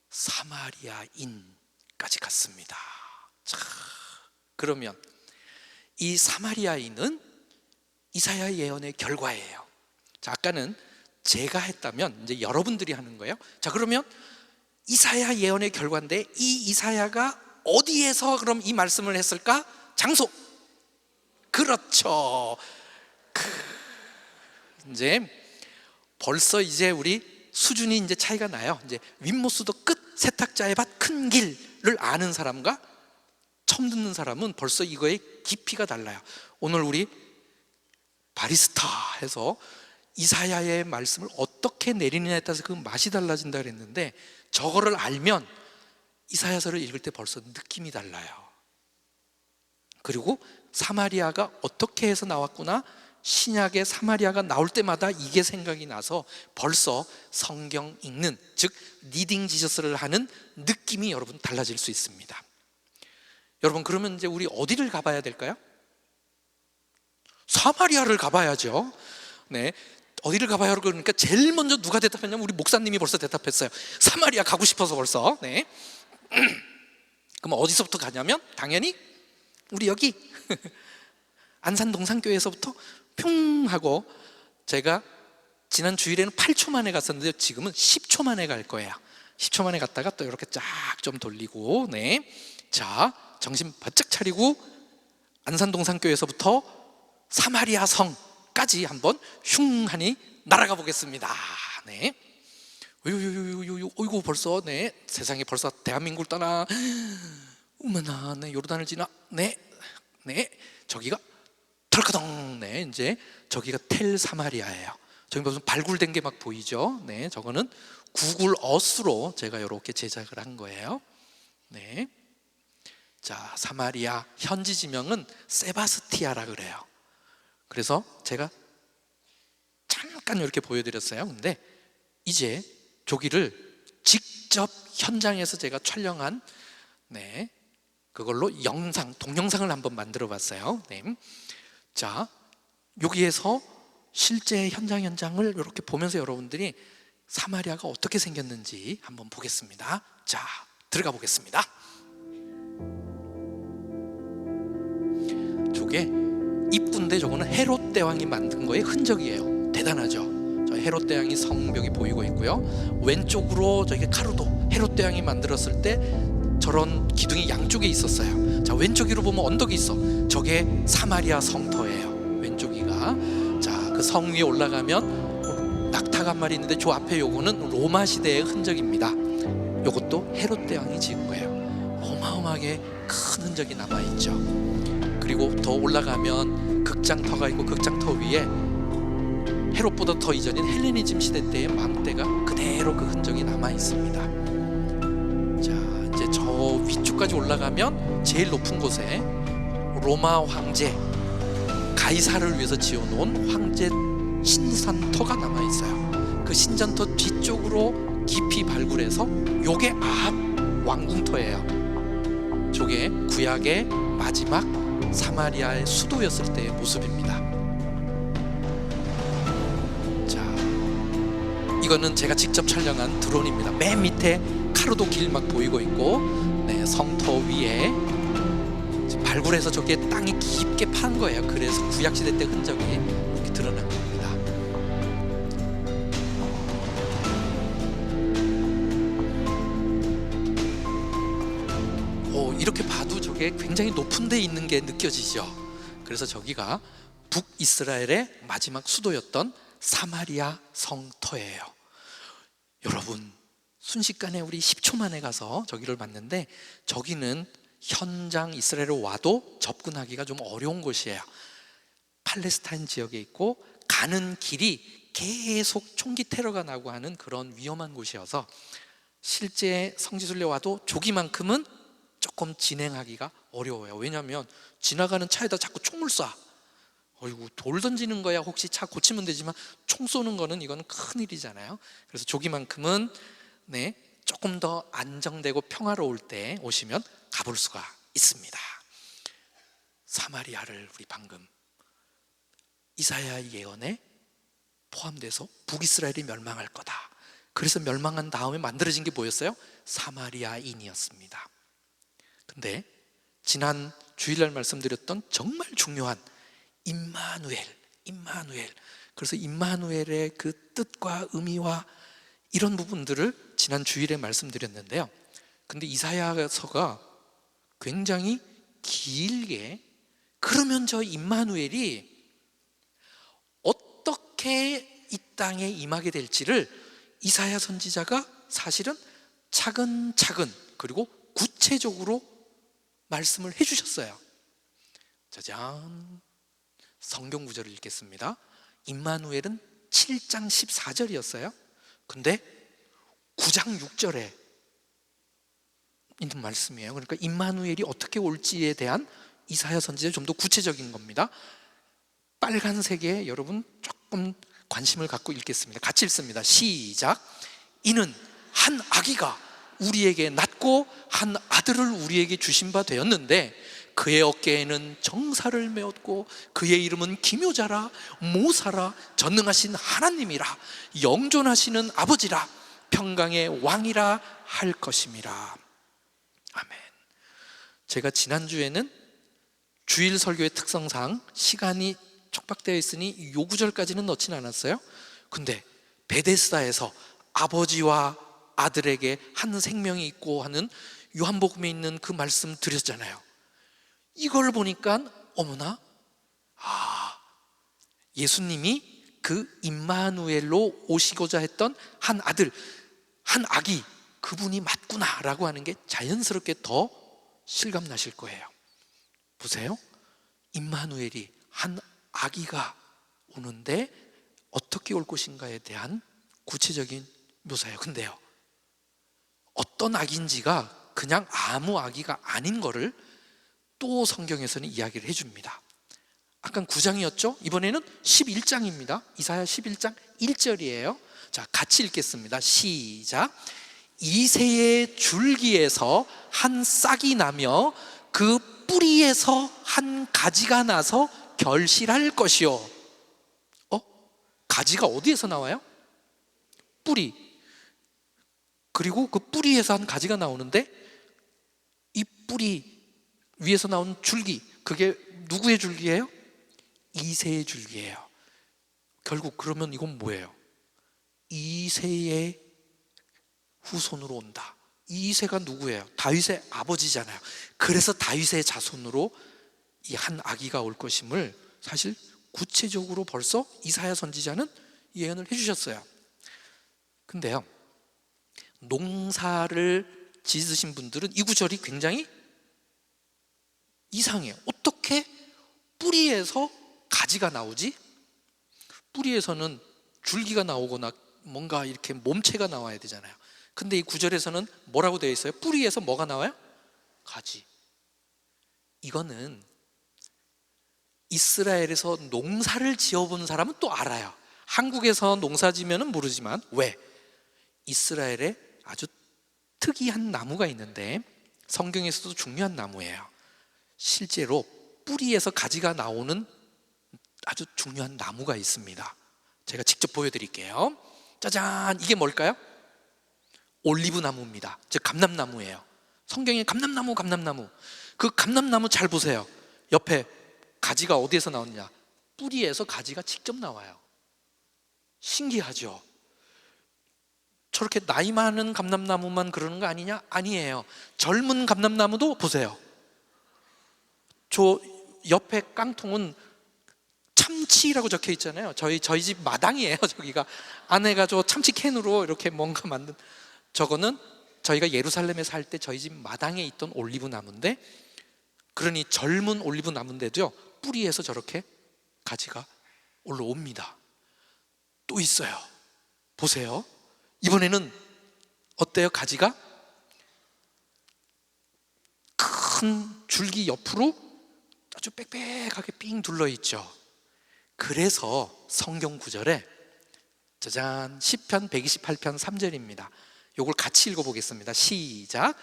사마리아인까지 갔습니다. 자, 그러면 이 사마리아인은 이사야 예언의 결과예요. 자, 아까는 제가 했다면 이제 여러분들이 하는 거예요. 자, 그러면 이사야 예언의 결과인데 이 이사야가 어디에서 그럼 이 말씀을 했을까? 장소. 그렇죠. 이제 벌써 이제 우리 수준이 이제 차이가 나요. 이제 윗모수도 끝 세탁자의 밭 큰 길을 아는 사람과 처음 듣는 사람은 벌써 이거의 깊이가 달라요. 오늘 우리 바리스타 해서 이사야의 말씀을 어떻게 내리느냐에 따라서 그 맛이 달라진다 그랬는데, 저거를 알면 이사야서를 읽을 때 벌써 느낌이 달라요. 그리고 사마리아가 어떻게 해서 나왔구나, 신약의 사마리아가 나올 때마다 이게 생각이 나서 벌써 성경 읽는, 즉 리딩 지저스를 하는 느낌이 여러분 달라질 수 있습니다. 여러분, 그러면 이제 우리 어디를 가봐야 될까요? 사마리아를 가봐야죠. 네, 어디를 가봐야 하고 그러니까 제일 먼저 누가 대답했냐면 우리 목사님이 벌써 대답했어요. 사마리아 가고 싶어서 벌써. 네. 그럼 어디서부터 가냐면 당연히 우리 여기 안산 동산교회에서부터 평 하고, 제가 지난 주일에는 8초 만에 갔었는데 지금은 10초 만에 갈 거예요. 10초 만에 갔다가 또 이렇게 쫙 좀 돌리고, 네. 자, 정신 바짝 차리고 안산 동산교회에서부터 사마리아 성까지 한번 흉하니 날아가 보겠습니다. 네. 어이구 벌써, 네, 세상에 벌써 대한민국을 떠나, 어머나, 네, 요르단을 지나, 네, 저기가 덜커덩. 네, 이제 저기가 텔 사마리아예요. 저기 무슨 발굴된 게 막 보이죠? 네, 저거는 구글 어스로 제가 이렇게 제작을 한 거예요. 네, 자, 사마리아 현지 지명은 세바스티아라 그래요. 그래서 제가 잠깐 이렇게 보여드렸어요. 근데 이제 저기를 직접 현장에서 제가 촬영한, 네, 그걸로 동영상을 한번 만들어 봤어요. 네. 자, 여기에서 실제 현장을 이렇게 보면서 여러분들이 사마리아가 어떻게 생겼는지 한번 보겠습니다. 자, 들어가 보겠습니다. 저게 입구인데 저거는 헤롯 대왕이 만든 거의 흔적이에요. 대단하죠? 저 헤롯 대왕이 성벽이 보이고 있고요. 왼쪽으로 저기 카루도, 헤롯 대왕이 만들었을 때 저런 기둥이 양쪽에 있었어요. 자, 왼쪽으로 보면 언덕이 있어. 저게 사마리아 성터예요. 왼쪽이가. 자, 그 성 위에 올라가면 낙타가 한 마리 있는데 저 앞에 요거는 로마 시대의 흔적입니다. 요것도 헤롯 대왕이 지은 거예요. 어마어마하게 큰 흔적이 남아있죠. 그리고 더 올라가면 극장터가 있고 극장터 위에 헤롯보다 더 이전인 헬레니즘 시대 때의 망대가 그대로 그 흔적이 남아있습니다. 자, 이제 저 위쪽까지 올라가면 제일 높은 곳에 로마 황제 가이사를 위해서 지어놓은 황제 신전터가 남아있어요. 그 신전터 뒤쪽으로 깊이 발굴해서 요게 아합 왕궁터예요. 저게 구약의 마지막 사마리아의 수도였을 때의 모습입니다. 자, 이거는 제가 직접 촬영한 드론입니다. 맨 밑에 카루도 길 막 보이고 있고, 네, 성터 위에 발굴해서 저게 땅이 깊게 판 거예요. 그래서 구약시대 때 흔적이 이렇게 드러난 겁니다. 이렇게 봐도 저게 굉장히 높은 데 있는 게 느껴지죠. 그래서 저기가 북이스라엘의 마지막 수도였던 사마리아 성터예요. 여러분, 순식간에 우리 10초 만에 가서 저기를 봤는데 저기는 현장 이스라엘에 와도 접근하기가 좀 어려운 곳이에요. 팔레스타인 지역에 있고 가는 길이 계속 총기 테러가 나고 하는 그런 위험한 곳이어서 실제 성지순례 와도 저기만큼은 조금 진행하기가 어려워요. 왜냐하면 지나가는 차에다 자꾸 총을 쏴. 어이구, 돌 던지는 거야 혹시 차 고치면 되지만 총 쏘는 거는 이건 큰일이잖아요. 그래서 저기만큼은, 네, 조금 더 안정되고 평화로울 때 오시면 가볼 수가 있습니다. 사마리아를 우리 방금 이사야 예언에 포함돼서 북이스라엘이 멸망할 거다. 그래서 멸망한 다음에 만들어진 게 뭐였어요? 사마리아인이었습니다. 근데 지난 주일날 말씀드렸던 정말 중요한 임마누엘. 그래서 임마누엘의 그 뜻과 의미와 이런 부분들을 지난 주일에 말씀드렸는데요. 근데 이사야서가 굉장히 길게, 그러면 저 임마누엘이 어떻게 이 땅에 임하게 될지를 이사야 선지자가 사실은 차근차근 그리고 구체적으로 말씀을 해주셨어요. 짜잔, 성경 구절을 읽겠습니다. 임마누엘은 7장 14절이었어요. 근데 9장 6절에 있는 말씀이에요. 그러니까 임마누엘이 어떻게 올지에 대한 이사야 선지자 좀 더 구체적인 겁니다. 빨간색에 여러분 조금 관심을 갖고 읽겠습니다. 같이 읽습니다. 시작. 이는 한 아기가 우리에게 낳고 한 아들을 우리에게 주신 바 되었는데 그의 어깨에는 정사를 메었고 그의 이름은 기묘자라 모사라 전능하신 하나님이라 영존하시는 아버지라 평강의 왕이라 할 것임이라. 아멘. 제가 지난주에는 주일 설교의 특성상 시간이 촉박되어 있으니 요 구절까지는 넣지는 않았어요. 근데 베데스다에서 아버지와 아들에게 한 생명이 있고 하는 요한복음에 있는 그 말씀 드렸잖아요. 이걸 보니까 어머나, 예수님이 그 임마누엘로 오시고자 했던 한 아들, 한 아기, 그분이 맞구나라고 하는 게 자연스럽게 더 실감나실 거예요. 보세요. 임마누엘이 한 아기가 오는데 어떻게 올 것인가에 대한 구체적인 묘사예요. 근데요, 어떤 아기인지가 그냥 아무 아기가 아닌 거를 또 성경에서는 이야기를 해줍니다. 아까 9장이었죠? 이번에는 11장입니다. 이사야 11장 1절이에요. 자, 같이 읽겠습니다. 시작. 이새의 줄기에서 한 싹이 나며 그 뿌리에서 한 가지가 나서 결실할 것이요. 가지가 어디에서 나와요? 뿌리. 그리고 그 뿌리에서 한 가지가 나오는데, 이 뿌리 위에서 나온 줄기, 그게 누구의 줄기예요? 이새의 줄기예요. 결국 그러면 이건 뭐예요? 이새의 후손으로 온다. 이새가 누구예요? 다윗의 아버지잖아요. 그래서 다윗의 자손으로 이 한 아기가 올 것임을 사실 구체적으로 벌써 이사야 선지자는 예언을 해주셨어요. 근데요, 농사를 지으신 분들은 이 구절이 굉장히 이상해요. 어떻게 뿌리에서 가지가 나오지? 뿌리에서는 줄기가 나오거나 뭔가 이렇게 몸체가 나와야 되잖아요. 근데 이 구절에서는 뭐라고 되어 있어요? 뿌리에서 뭐가 나와요? 가지. 이거는 이스라엘에서 농사를 지어본 사람은 또 알아요. 한국에서 농사 지면은 모르지만, 왜? 이스라엘에 아주 특이한 나무가 있는데 성경에서도 중요한 나무예요. 실제로 뿌리에서 가지가 나오는 아주 중요한 나무가 있습니다. 제가 직접 보여드릴게요. 짜잔, 이게 뭘까요? 올리브 나무입니다. 즉 감람나무예요. 성경에 감람나무, 감람나무. 그 감람나무 잘 보세요. 옆에 가지가 어디에서 나오느냐? 뿌리에서 가지가 직접 나와요. 신기하죠? 저렇게 나이 많은 감람나무만 그러는 거 아니냐? 아니에요. 젊은 감람나무도 보세요. 저 옆에 깡통은 참치라고 적혀 있잖아요. 저희 집 마당이에요. 저기가 아내가 저 참치 캔으로 이렇게 뭔가 만든, 저거는 저희가 예루살렘에 살 때 저희 집 마당에 있던 올리브 나무인데, 그러니 젊은 올리브 나무인데도요, 뿌리에서 저렇게 가지가 올라옵니다. 또 있어요. 보세요. 이번에는 어때요? 가지가 큰 줄기 옆으로 아주 빽빽하게 삥 둘러있죠. 그래서 성경 구절에 짜잔, 시편 128편 3절입니다. 요걸 같이 읽어보겠습니다. 시작.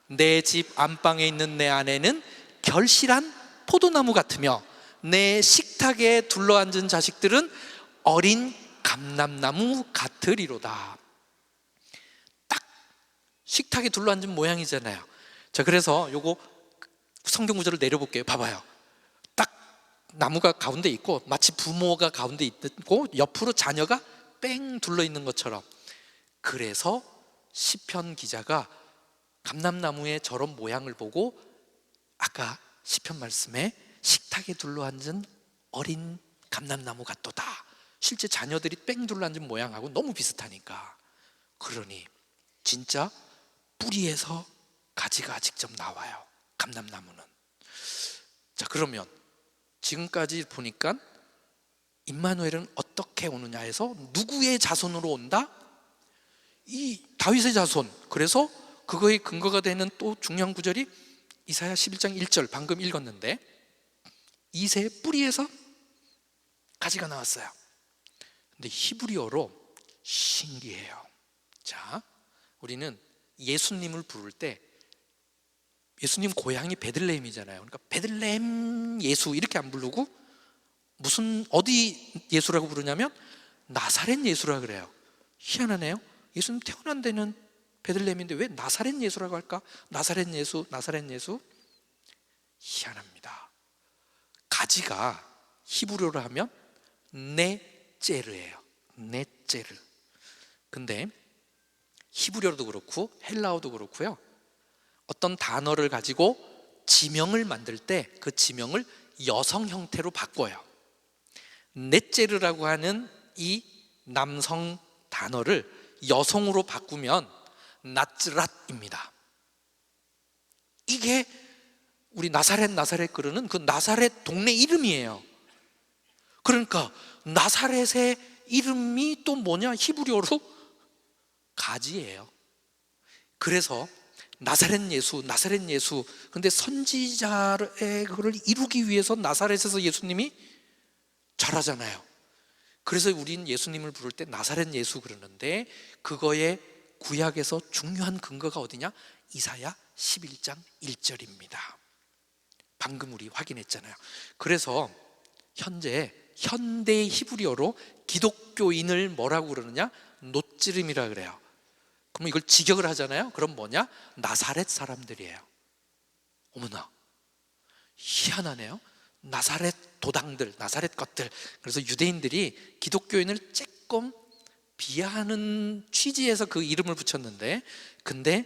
내 집 안방에 있는 내 아내는 결실한 포도나무 같으며 내 식탁에 둘러앉은 자식들은 어린 감람나무 같으리로다. 딱 식탁에 둘러앉은 모양이잖아요. 자, 그래서 요거 성경 구절을 내려볼게요. 봐봐요. 딱 나무가 가운데 있고 마치 부모가 가운데 있고 옆으로 자녀가 뺑 둘러있는 것처럼. 그래서 시편 기자가 감람나무의 저런 모양을 보고 아까 시편 말씀에 식탁에 둘러앉은 어린 감람나무 같도다. 실제 자녀들이 뺑 둘러앉은 모양하고 너무 비슷하니까. 그러니 진짜 뿌리에서 가지가 직접 나와요, 감람나무는. 자, 그러면 지금까지 보니까 임마누엘은 어떻게 오느냐 해서 누구의 자손으로 온다? 이 다윗의 자손. 그래서 그거의 근거가 되는 또 중요한 구절이 이사야 11장 1절 방금 읽었는데, 이새의 뿌리에서 가지가 나왔어요. 근데 히브리어로 신기해요. 자, 우리는 예수님을 부를 때 예수님 고향이 베들레헴이잖아요. 그러니까 베들레헴 예수 이렇게 안 부르고 무슨 어디 예수라고 부르냐면 나사렛 예수라 그래요. 희한하네요. 예수님 태어난 데는 베들레헴인데 왜 나사렛 예수라고 할까? 나사렛 예수, 나사렛 예수. 희한합니다. 가지가 히브리어로 하면 네제르예요. 네제르. 근데 히브리어도 그렇고 헬라어도 그렇고요, 어떤 단어를 가지고 지명을 만들 때 그 지명을 여성 형태로 바꿔요. 네제르라고 하는 이 남성 단어를 여성으로 바꾸면 나츠랏입니다. 이게 우리 나사렛 그르는 그 나사렛 동네 이름이에요. 그러니까 나사렛의 이름이 또 뭐냐? 히브리어로 가지예요. 그래서 나사렛 예수, 나사렛 예수. 근데 선지자의 그걸 이루기 위해서 나사렛에서 예수님이 자라잖아요. 그래서 우린 예수님을 부를 때 나사렛 예수 그러는데, 그거의 구약에서 중요한 근거가 어디냐? 이사야 11장 1절입니다. 방금 우리 확인했잖아요. 그래서 현대 히브리어로 기독교인을 뭐라고 그러느냐? 노찌름이라 그래요. 그럼 이걸 직역을 하잖아요. 그럼 뭐냐? 나사렛 사람들이에요. 어머나, 희한하네요. 나사렛 도당들, 나사렛 것들. 그래서 유대인들이 기독교인을 조금 비하하는 취지에서 그 이름을 붙였는데, 근데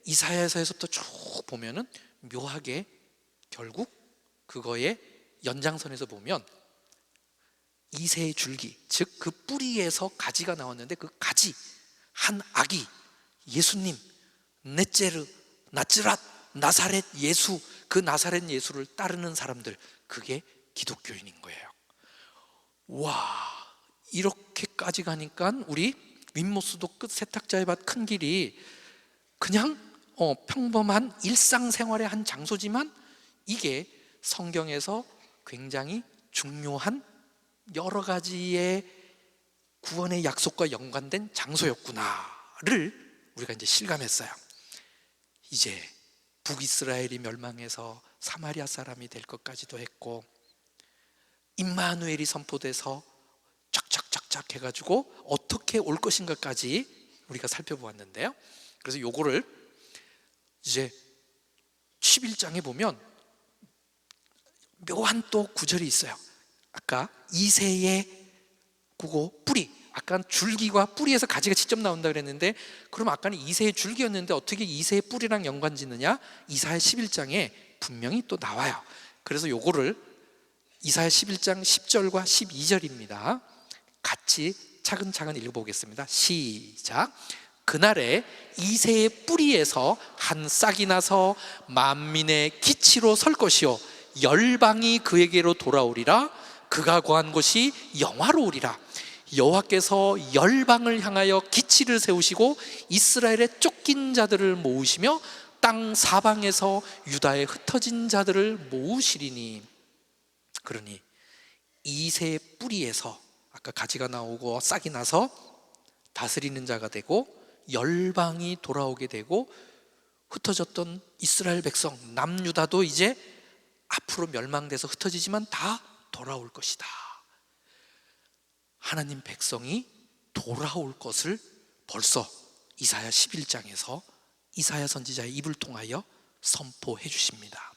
이사야서에서부터 쭉 보면은 묘하게 결국 그거의 연장선에서 보면 이새의 줄기, 즉 그 뿌리에서 가지가 나왔는데, 그 가지, 한 아기, 예수님, 넷제르, 나츠랏, 나사렛 예수, 그 나사렛 예수를 따르는 사람들, 그게 기독교인인 거예요. 와, 이렇게까지 가니까 우리 윗모스도 끝 세탁자의 밭 큰 길이 그냥 평범한 일상생활의 한 장소지만 이게 성경에서 굉장히 중요한 여러 가지의 구원의 약속과 연관된 장소였구나를 우리가 이제 실감했어요. 이제 북이스라엘이 멸망해서 사마리아 사람이 될 것까지도 했고, 임마누엘이 선포돼서 쫙쫙쫙쫙 해가지고 어떻게 올 것인가까지 우리가 살펴보았는데요. 그래서 요거를 이제 11장에 보면 묘한 또 구절이 있어요. 아까 이새의 그거 뿌리, 아까 줄기와 뿌리에서 가지가 직접 나온다 그랬는데, 그럼 아까는 이새의 줄기였는데 어떻게 이새의 뿌리랑 연관 짓느냐? 이사야 11장에 분명히 또 나와요. 그래서 요거를 이사야 11장 10절과 12절입니다. 같이 차근차근 읽어보겠습니다. 시작. 그날에 이새의 뿌리에서 한 싹이 나서 만민의 기치로 설 것이요, 열방이 그에게로 돌아오리라. 그가 거한 곳이 영화로우리라. 여호와께서 열방을 향하여 기치를 세우시고 이스라엘의 쫓긴 자들을 모으시며 땅 사방에서 유다의 흩어진 자들을 모으시리니. 그러니 이새의 뿌리에서 아까 가지가 나오고 싹이 나서 다스리는 자가 되고, 열방이 돌아오게 되고, 흩어졌던 이스라엘 백성 남유다도 이제 앞으로 멸망돼서 흩어지지만 다 돌아올 것이다. 하나님 백성이 돌아올 것을 벌써 이사야 11장에서 이사야 선지자의 입을 통하여 선포해 주십니다.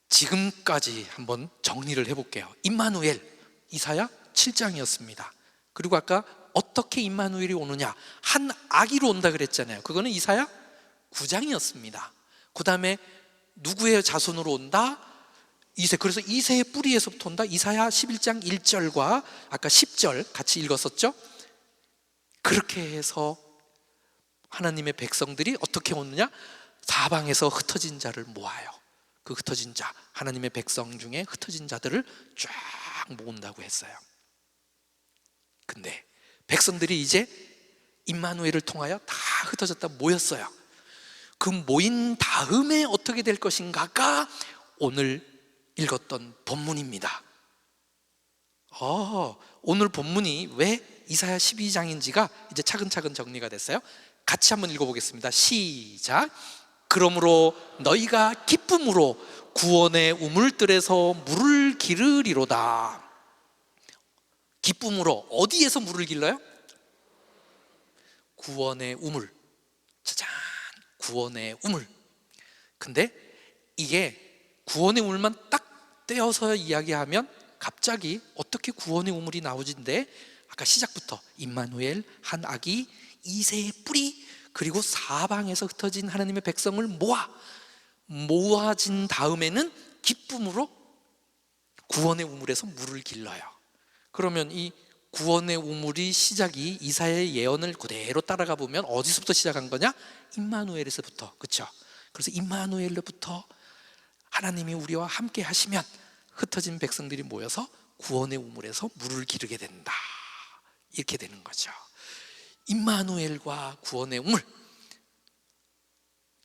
지금까지 한번 정리를 해볼게요. 임마누엘, 이사야 7장이었습니다. 그리고 아까 어떻게 임마누엘이 오느냐? 한 아기로 온다 그랬잖아요. 그거는 이사야 9장이었습니다. 그 다음에 누구의 자손으로 온다? 이새. 그래서 이새의 뿌리에서부터 온다. 이사야 11장 1절과 아까 10절 같이 읽었었죠? 그렇게 해서 하나님의 백성들이 어떻게 오느냐? 사방에서 흩어진 자를 모아요. 그 흩어진 자, 하나님의 백성 중에 흩어진 자들을 쫙 모은다고 했어요. 근데 백성들이 이제 임마누엘을 통하여 다 흩어졌다 모였어요. 그 모인 다음에 어떻게 될 것인가가 오늘 읽었던 본문입니다. 오늘 본문이 왜 이사야 12장인지가 이제 차근차근 정리가 됐어요. 같이 한번 읽어보겠습니다. 시작. 그러므로 너희가 기쁨으로 구원의 우물들에서 물을 기르리로다. 기쁨으로 어디에서 물을 길러요? 구원의 우물. 짜잔, 구원의 우물. 근데 이게 구원의 우물만 딱 떼어서 이야기하면 갑자기 어떻게 구원의 우물이 나오진데, 아까 시작부터 임마누엘, 한 아기, 이새의 뿌리, 그리고 사방에서 흩어진 하나님의 백성을 모아진 다음에는 기쁨으로 구원의 우물에서 물을 길러요. 그러면 이 구원의 우물이 시작이 이사야의 예언을 그대로 따라가 보면 어디서부터 시작한 거냐? 임마누엘에서부터. 그렇죠? 그래서 임마누엘로부터 하나님이 우리와 함께 하시면 흩어진 백성들이 모여서 구원의 우물에서 물을 기르게 된다. 이렇게 되는 거죠. 임마누엘과 구원의 우물,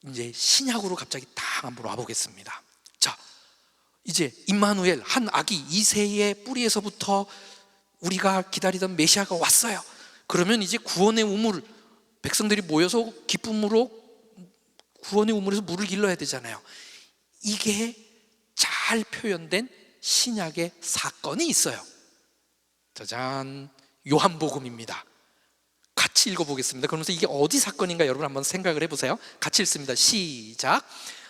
이제 신약으로 갑자기 딱 한번 와보겠습니다. 자, 이제 임마누엘, 한 아기 이새의 뿌리에서부터 우리가 기다리던 메시아가 왔어요. 그러면 이제 구원의 우물, 백성들이 모여서 기쁨으로 구원의 우물에서 물을 길러야 되잖아요. 이게 잘 표현된 신약의 사건이 있어요. 짜잔, 요한복음입니다. 같이 읽어보겠습니다. 그러면서 이게 어디 사건인가 여러분 한번 생각을 해보세요. 같이 읽습니다. 시작.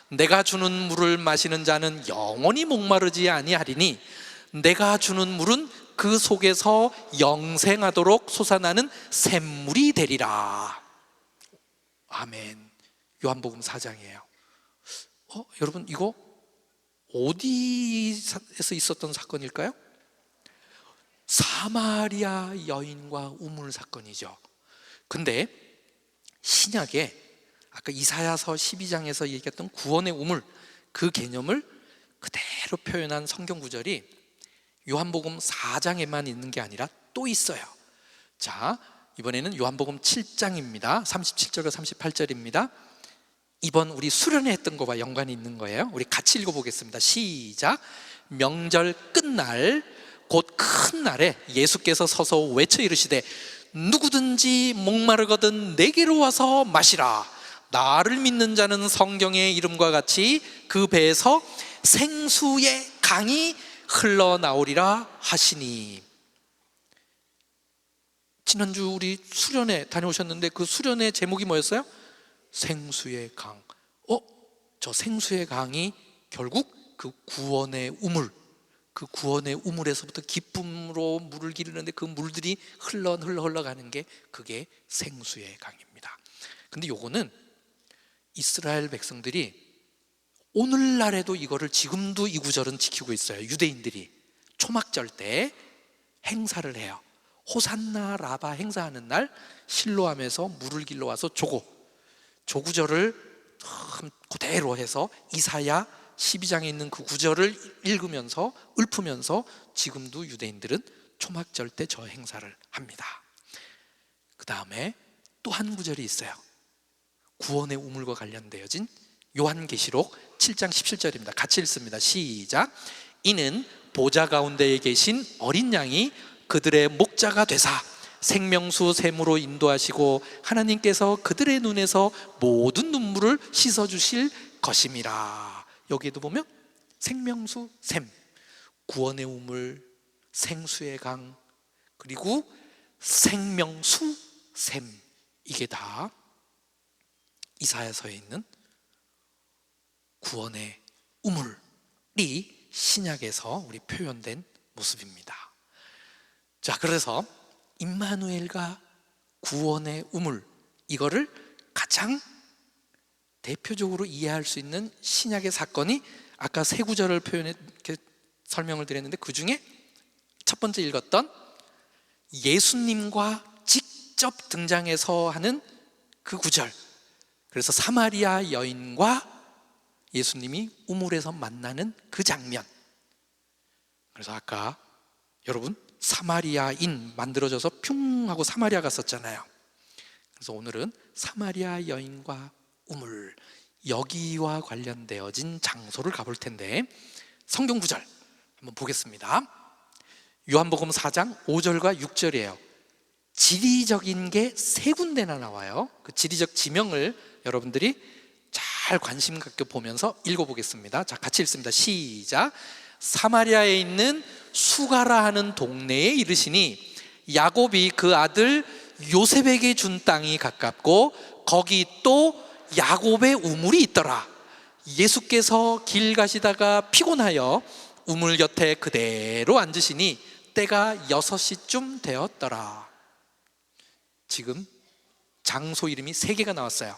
내가 주는 물을 마시는 자는 영원히 목마르지 아니하리니 내가 주는 물은 그 속에서 영생하도록 솟아나는 샘물이 되리라. 아멘. 요한복음 4장이에요. 여러분 이거 어디에서 있었던 사건일까요? 사마리아 여인과 우물 사건이죠. 근데 신약에 아까 이사야서 12장에서 얘기했던 구원의 우물, 그 개념을 그대로 표현한 성경 구절이 요한복음 4장에만 있는 게 아니라 또 있어요. 자, 이번에는 요한복음 7장입니다. 37절과 38절입니다. 이번 우리 수련회 했던 거와 연관이 있는 거예요. 우리 같이 읽어보겠습니다. 시작. 명절 끝날 곧 큰 날에 예수께서 서서 외쳐 이르시되 누구든지 목마르거든 내게로 와서 마시라. 나를 믿는 자는 성경의 이름과 같이 그 배에서 생수의 강이 흘러나오리라 하시니. 지난주 우리 수련회 다녀오셨는데 그 수련회 제목이 뭐였어요? 생수의 강. 저 생수의 강이 결국 그 구원의 우물, 그 구원의 우물에서부터 기쁨으로 물을 기르는데 그 물들이 흘러가는 게 그게 생수의 강입니다. 근데 요거는 이스라엘 백성들이 오늘날에도 이거를 지금도 이 구절은 지키고 있어요. 유대인들이 초막절 때 행사를 해요. 호산나 라바 행사하는 날 실로암에서 물을 길러와서 조구절을 그대로 해서 이사야 12장에 있는 그 구절을 읽으면서 읊으면서 지금도 유대인들은 초막절 때 저 행사를 합니다. 그 다음에 또 한 구절이 있어요. 구원의 우물과 관련되어진 요한계시록 7장 17절입니다. 같이 읽습니다. 시작. 이는 보좌 가운데에 계신 어린 양이 그들의 목자가 되사 생명수 샘으로 인도하시고 하나님께서 그들의 눈에서 모든 눈물을 씻어주실 것임이라. 여기에도 보면 생명수 샘, 구원의 우물, 생수의 강, 그리고 생명수 샘, 이게 다 이사야서에 있는 구원의 우물이 신약에서 우리 표현된 모습입니다. 자, 그래서 임마누엘과 구원의 우물, 이거를 가장 대표적으로 이해할 수 있는 신약의 사건이 아까 세 구절을 이렇게 설명을 드렸는데 그 중에 첫 번째 읽었던 예수님과 직접 등장해서 하는 그 구절. 그래서 사마리아 여인과 예수님이 우물에서 만나는 그 장면. 그래서 아까 여러분 사마리아인 만들어져서 뿅 하고 사마리아 갔었잖아요. 그래서 오늘은 사마리아 여인과 우물, 여기와 관련되어진 장소를 가볼 텐데 성경 구절 한번 보겠습니다. 요한복음 4장 5절과 6절이에요. 지리적인 게 세 군데나 나와요. 그 지리적 지명을 여러분들이 잘 관심 갖게 보면서 읽어보겠습니다. 자, 같이 읽습니다. 시작. 사마리아에 있는 수가라 하는 동네에 이르시니 야곱이 그 아들 요셉에게 준 땅이 가깝고 거기 또 야곱의 우물이 있더라. 예수께서 길 가시다가 피곤하여 우물 곁에 그대로 앉으시니 때가 6시쯤 되었더라. 지금 장소 이름이 3개가 나왔어요.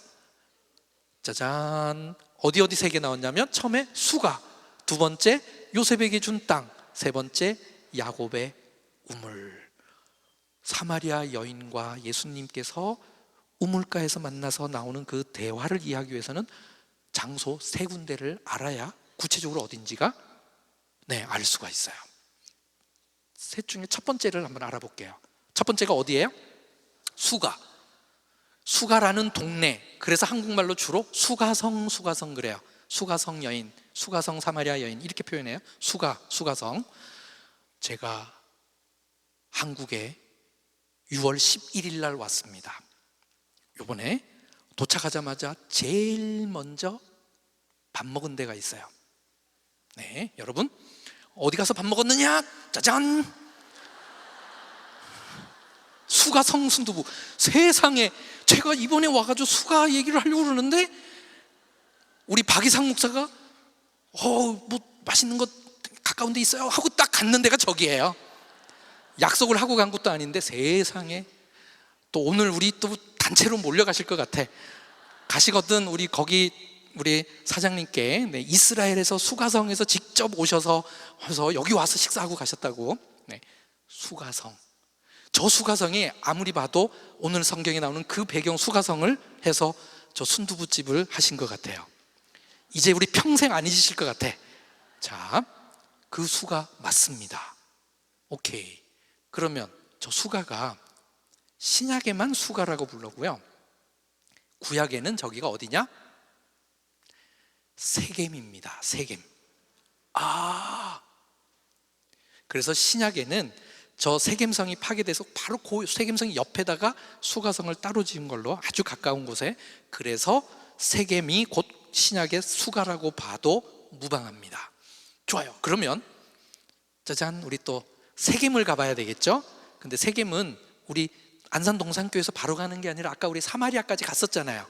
짜잔. 어디 3개 나왔냐면 처음에 수가, 두 번째 요셉에게 준 땅, 세 번째 야곱의 우물. 사마리아 여인과 예수님께서 우물가에서 만나서 나오는 그 대화를 이해하기 위해서는 장소 3군데를 알아야 구체적으로 어딘지가 알 수가 있어요. 셋 중에 첫 번째를 한번 알아볼게요. 첫 번째가 어디예요? 수가. 수가라는 동네. 그래서 한국말로 주로 수가성 그래요. 수가성 여인, 수가성 사마리아 여인 이렇게 표현해요. 수가성. 제가 한국에 6월 11일 날 왔습니다. 요번에 도착하자마자 제일 먼저 밥 먹은 데가 있어요. 네, 여러분 어디 가서 밥 먹었느냐? 짜잔! 수가성 순두부. 세상에, 제가 이번에 와가지고 수가 얘기를 하려고 그러는데 우리 박이상 목사가 뭐 맛있는 것 가까운 데 있어요 하고 딱 갔는 데가 저기예요. 약속을 하고 간 것도 아닌데 세상에, 또 오늘 우리 또 단체로 몰려가실 것 같아. 가시거든 우리 사장님께, 네, 이스라엘에서 수가성에서 직접 오셔서 여기 와서 식사하고 가셨다고. 네, 수가성. 저 수가성이 아무리 봐도 오늘 성경에 나오는 그 배경 수가성을 해서 저 순두부집을 하신 것 같아요. 이제 우리 평생 안 잊으실 것 같아. 자, 그 수가 맞습니다. 오케이. 그러면 저 수가가 신약에만 수가라고 부르고요, 구약에는 저기가 어디냐? 세겜입니다. 세겜. 그래서 신약에는 저 세겜성이 파괴돼서 바로 그 세겜성 옆에다가 수가성을 따로 지은 걸로 아주 가까운 곳에, 그래서 세겜이 곧 신약의 수가라고 봐도 무방합니다. 좋아요. 그러면 짜잔, 우리 또 세겜을 가봐야 되겠죠? 근데 세겜은 우리 안산 동산교에서 바로 가는 게 아니라 아까 우리 사마리아까지 갔었잖아요.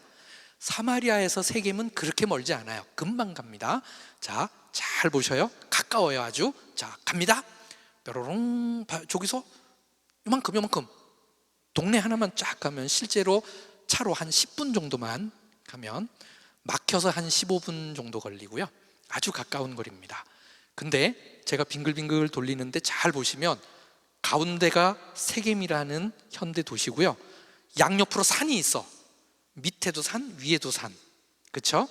사마리아에서 세겜은 그렇게 멀지 않아요. 금방 갑니다. 자, 잘 보셔요. 가까워요, 아주. 자, 갑니다. 뾰로롱. 저기서 요만큼 동네 하나만 쫙 가면 실제로 차로 한 10분 정도만 가면, 막혀서 한 15분 정도 걸리고요. 아주 가까운 거리입니다. 근데 제가 빙글빙글 돌리는데 잘 보시면 가운데가 세겜이라는 현대 도시고요, 양옆으로 산이 있어. 밑에도 산, 위에도 산. 그렇죠?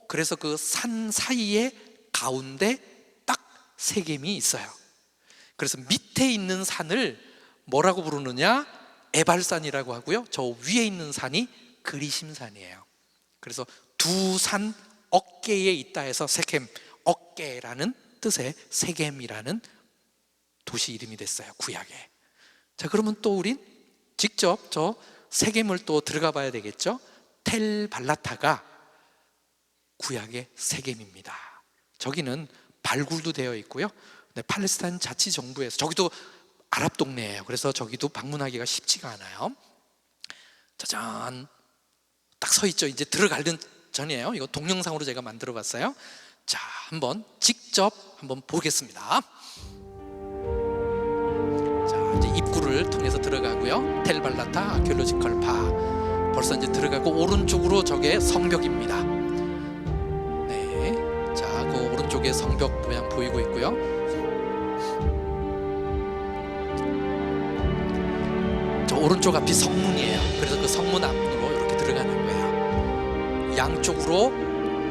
그래서 그 산 사이에 가운데 딱 세겜이 있어요. 그래서 밑에 있는 산을 뭐라고 부르느냐? 에발산이라고 하고요, 저 위에 있는 산이 그리심산이에요. 그래서 두 산 어깨에 있다 해서 세겜, 어깨라는 뜻의 세겜이라는 도시 이름이 됐어요, 구약에. 자, 그러면 또 우린 직접 저 세겜을 또 들어가 봐야 되겠죠? 텔 발라타가 구약의 세겜입니다. 저기는 발굴도 되어 있고요, 네, 팔레스타인 자치정부에서, 저기도 아랍 동네예요. 그래서 저기도 방문하기가 쉽지가 않아요. 짜잔, 딱 서 있죠. 이제 들어가는 전이에요. 이거 동영상으로 제가 만들어 봤어요. 자, 한번 직접 한번 보겠습니다. 자, 이제 입구를 통해서 들어가고요. 텔발라타 아키올로지컬 파. 벌써 이제 들어가고, 오른쪽으로 저게 성벽입니다. 네, 자, 그 오른쪽에 성벽 모양 보이고 있고요. 저 오른쪽 앞이 성문이에요. 그래서 그 성문 앞으로 이렇게 들어가는 거예요. 양쪽으로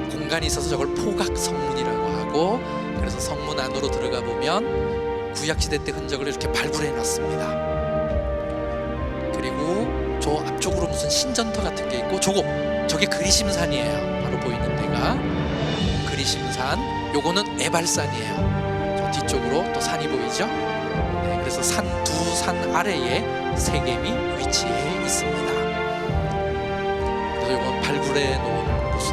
공간이 있어서 저걸 포각 성문이라고 하고, 그래서 성문 안으로 들어가 보면 구약시대 때 흔적을 이렇게 발굴해 놨습니다. 그리고 저 앞쪽으로 무슨 신전터 같은 게 있고, 저게 그리심산이에요. 바로 보이는 데가 그리심산. 요거는 에발산이에요. 저 뒤쪽으로 또 산이 보이죠? 네, 그래서 두 산 아래에 세겜이 위치해 있습니다. 그래서 요건 발굴해 놓은 모습.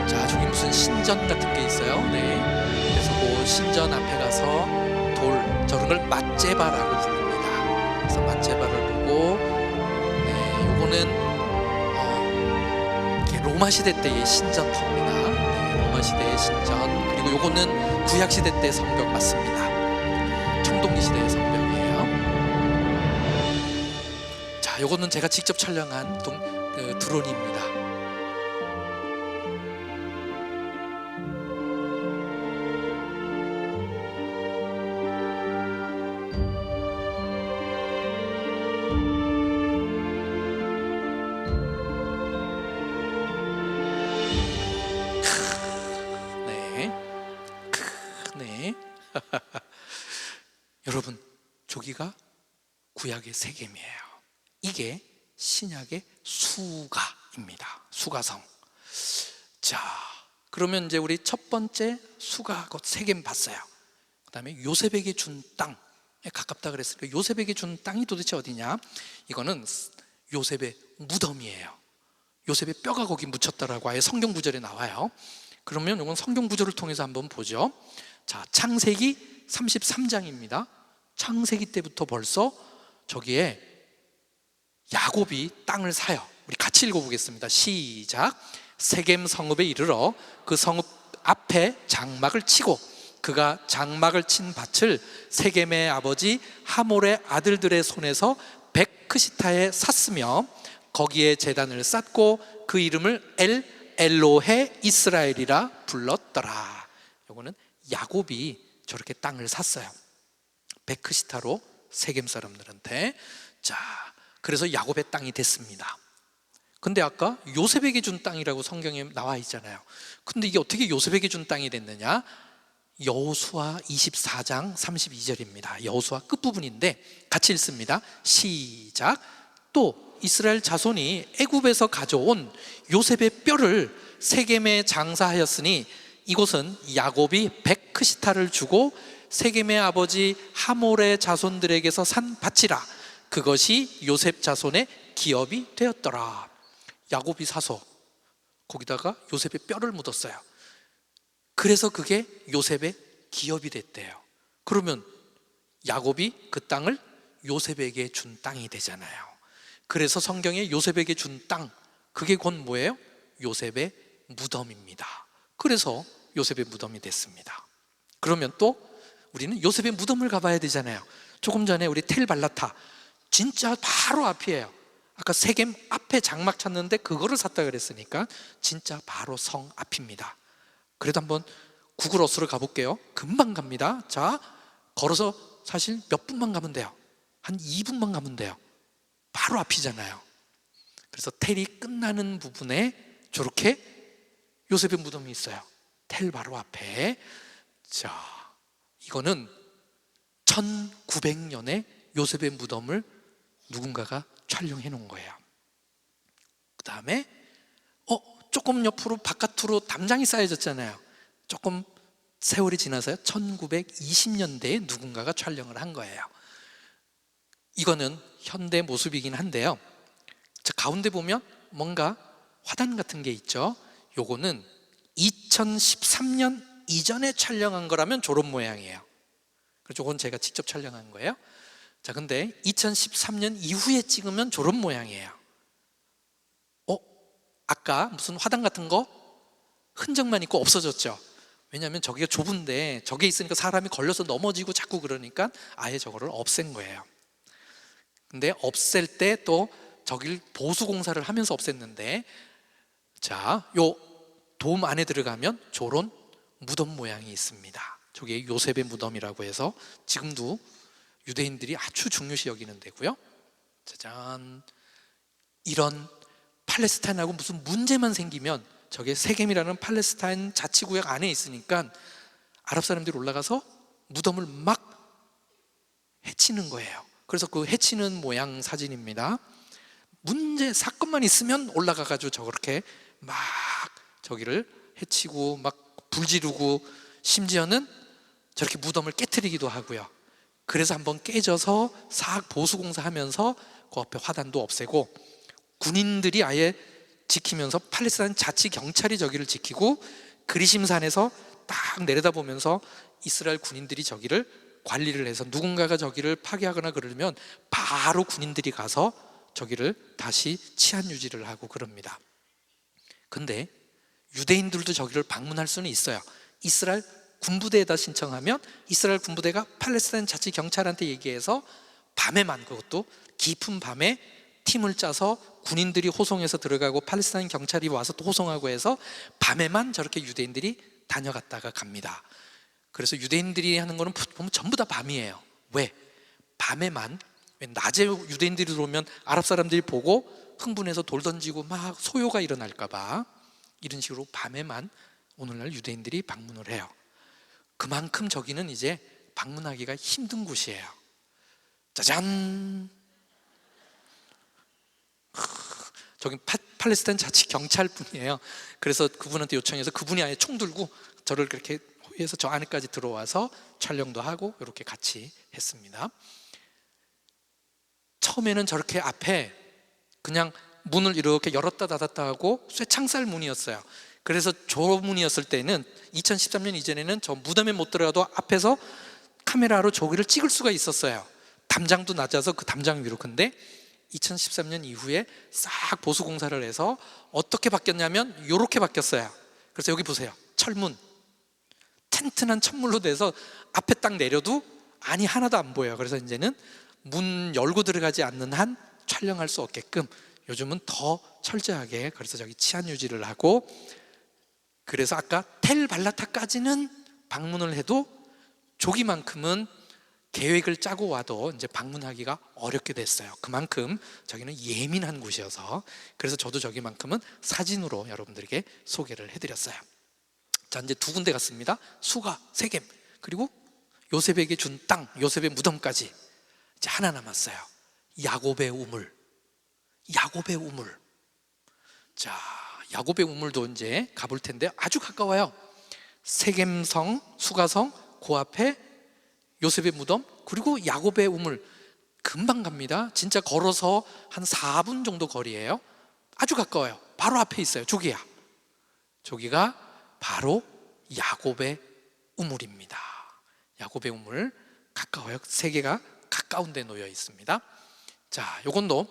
자, 저기 무슨 신전 같은 게 있어요. 네, 그래서 그 신전 앞에 가서 저런 걸 맛제바라고 부릅니다. 그래서 맛제바를 보고, 네, 요거는 로마 시대 때의 신전터입니다. 네, 로마 시대의 신전. 그리고 요거는 구약 시대 때 성벽 맞습니다. 청동기 시대의 성벽이에요. 자, 요거는 제가 직접 촬영한 드론입니다. 네, 여기가 구약의 세겜이에요. 이게 신약의 수가입니다. 수가성. 자, 그러면 이제 우리 첫 번째 수가 곧 세겜 봤어요. 그 다음에 요셉에게 준 땅에 가깝다 그랬으니까 요셉에게 준 땅이 도대체 어디냐? 이거는 요셉의 무덤이에요. 요셉의 뼈가 거기 묻혔다라고 아예 성경 구절에 나와요. 그러면 이건 성경 구절을 통해서 한번 보죠. 자, 창세기 33장입니다. 창세기 때부터 벌써 저기에 야곱이 땅을 사요. 우리 같이 읽어보겠습니다. 시작. 세겜 성읍에 이르러 그 성읍 앞에 장막을 치고 그가 장막을 친 밭을 세겜의 아버지 하몰의 아들들의 손에서 백크시타에 샀으며 거기에 제단을 쌓고 그 이름을 엘로헤 이스라엘이라 불렀더라. 요거는 야곱이 저렇게 땅을 샀어요. 백크시타로 세겜 사람들한테. 자, 그래서 야곱의 땅이 됐습니다. 근데 아까 요셉에게 준 땅이라고 성경에 나와 있잖아요. 근데 이게 어떻게 요셉에게 준 땅이 됐느냐? 여호수아 24장 32절입니다. 여호수아 끝부분인데 같이 읽습니다. 시작. 또 이스라엘 자손이 애굽에서 가져온 요셉의 뼈를 세겜에 장사하였으니 이곳은 야곱이 백크시타를 주고 세겜의 아버지 하몰의 자손들에게서 산 밭이라. 그것이 요셉 자손의 기업이 되었더라. 야곱이 사서 거기다가 요셉의 뼈를 묻었어요. 그래서 그게 요셉의 기업이 됐대요. 그러면 야곱이 그 땅을 요셉에게 준 땅이 되잖아요. 그래서 성경에 요셉에게 준 땅, 그게 곧 뭐예요? 요셉의 무덤입니다. 그래서 요셉의 무덤이 됐습니다. 그러면 또 우리는 요셉의 무덤을 가봐야 되잖아요. 조금 전에 우리 텔발라타 진짜 바로 앞이에요. 아까 세겜 앞에 장막 찾는데 그거를 샀다 그랬으니까 진짜 바로 성 앞입니다. 그래도 한번 구글 어스로 가볼게요. 금방 갑니다. 자, 걸어서 사실 몇 분만 가면 돼요. 한 2분만 가면 돼요. 바로 앞이잖아요. 그래서 텔이 끝나는 부분에 저렇게 요셉의 무덤이 있어요. 텔 바로 앞에. 자, 이거는 1900년에 요셉의 무덤을 누군가가 촬영해 놓은 거예요. 그 다음에 조금 옆으로 바깥으로 담장이 쌓여졌잖아요. 조금 세월이 지나서요 1920년대에 누군가가 촬영을 한 거예요. 이거는 현대 모습이긴 한데요. 저 가운데 보면 뭔가 화단 같은 게 있죠. 요거는 2013년 이전에 촬영한 거라면 저런 모양이에요. 그래서 이건 제가 직접 촬영한 거예요. 자, 근데 2013년 이후에 찍으면 저런 모양이에요. 아까 무슨 화단 같은 거 흔적만 있고 없어졌죠. 왜냐하면 저기가 좁은데 저게 있으니까 사람이 걸려서 넘어지고 자꾸 그러니까 아예 저거를 없앤 거예요. 근데 없앨 때 또 저길 보수 공사를 하면서 없앴는데, 자, 요 돔 안에 들어가면 저런 무덤 모양이 있습니다. 저게 요셉의 무덤이라고 해서 지금도 유대인들이 아주 중요시 여기는 데고요. 짜잔. 이런 팔레스타인하고 무슨 문제만 생기면 저게 세겜이라는 팔레스타인 자치구역 안에 있으니까 아랍 사람들이 올라가서 무덤을 막 해치는 거예요. 그래서 그 해치는 모양 사진입니다. 문제 사건만 있으면 올라가가지고 저렇게 막 저기를 해치고 막 불지르고 심지어는 저렇게 무덤을 깨트리기도 하고요. 그래서 한번 깨져서 싹 보수공사하면서 그 앞에 화단도 없애고 군인들이 아예 지키면서 팔레스타인 자치 경찰이 저기를 지키고 그리심산에서 딱 내려다보면서 이스라엘 군인들이 저기를 관리를 해서 누군가가 저기를 파괴하거나 그러면 바로 군인들이 가서 저기를 다시 치안 유지를 하고 그럽니다. 근데 유대인들도 저기를 방문할 수는 있어요. 이스라엘 군부대에다 신청하면 이스라엘 군부대가 팔레스타인 자치 경찰한테 얘기해서 밤에만, 그것도 깊은 밤에 팀을 짜서 군인들이 호송해서 들어가고 팔레스타인 경찰이 와서 또 호송하고 해서 밤에만 저렇게 유대인들이 다녀갔다가 갑니다. 그래서 유대인들이 하는 거는 보면 전부 다 밤이에요. 왜? 밤에만. 왜? 낮에 유대인들이 들어오면 아랍 사람들이 보고 흥분해서 돌 던지고 막 소요가 일어날까 봐 이런 식으로 밤에만 오늘날 유대인들이 방문을 해요. 그만큼 저기는 이제 방문하기가 힘든 곳이에요. 짜잔. 저기 팔레스타인 자치 경찰 분이에요. 그래서 그분한테 요청해서 그분이 아예 총 들고 저를 그렇게 호위해서 저 안에까지 들어와서 촬영도 하고 이렇게 같이 했습니다. 처음에는 저렇게 앞에 그냥 문을 이렇게 열었다 닫았다 하고 쇠창살 문이었어요. 그래서 저 문이었을 때는 2013년 이전에는 저 무덤에 못 들어가도 앞에서 카메라로 저기를 찍을 수가 있었어요. 담장도 낮아서 그 담장 위로. 근데 2013년 이후에 싹 보수 공사를 해서 어떻게 바뀌었냐면 이렇게 바뀌었어요. 그래서 여기 보세요. 철문, 튼튼한 천물로 돼서 앞에 딱 내려도 안이 하나도 안 보여요. 그래서 이제는 문 열고 들어가지 않는 한 촬영할 수 없게끔 요즘은 더 철저하게, 그래서 저기 치안 유지를 하고, 그래서 아까 텔 발라타까지는 방문을 해도 저기만큼은 계획을 짜고 와도 이제 방문하기가 어렵게 됐어요. 그만큼 저기는 예민한 곳이어서. 그래서 저도 저기만큼은 사진으로 여러분들에게 소개를 해드렸어요. 자, 이제 두 군데 갔습니다. 수가, 세겜, 그리고 요셉에게 준 땅, 요셉의 무덤까지. 이제 하나 남았어요. 야곱의 우물. 야곱의 우물. 자, 야곱의 우물도 이제 가볼 텐데 아주 가까워요. 세겜성, 수가성, 그 앞에 요셉의 무덤, 그리고 야곱의 우물. 금방 갑니다. 진짜 걸어서 한 4분 정도 거리예요. 아주 가까워요. 바로 앞에 있어요. 저기야. 저기가 바로 야곱의 우물입니다. 야곱의 우물 가까워요. 세 개가 가까운 데 놓여 있습니다. 자, 요건도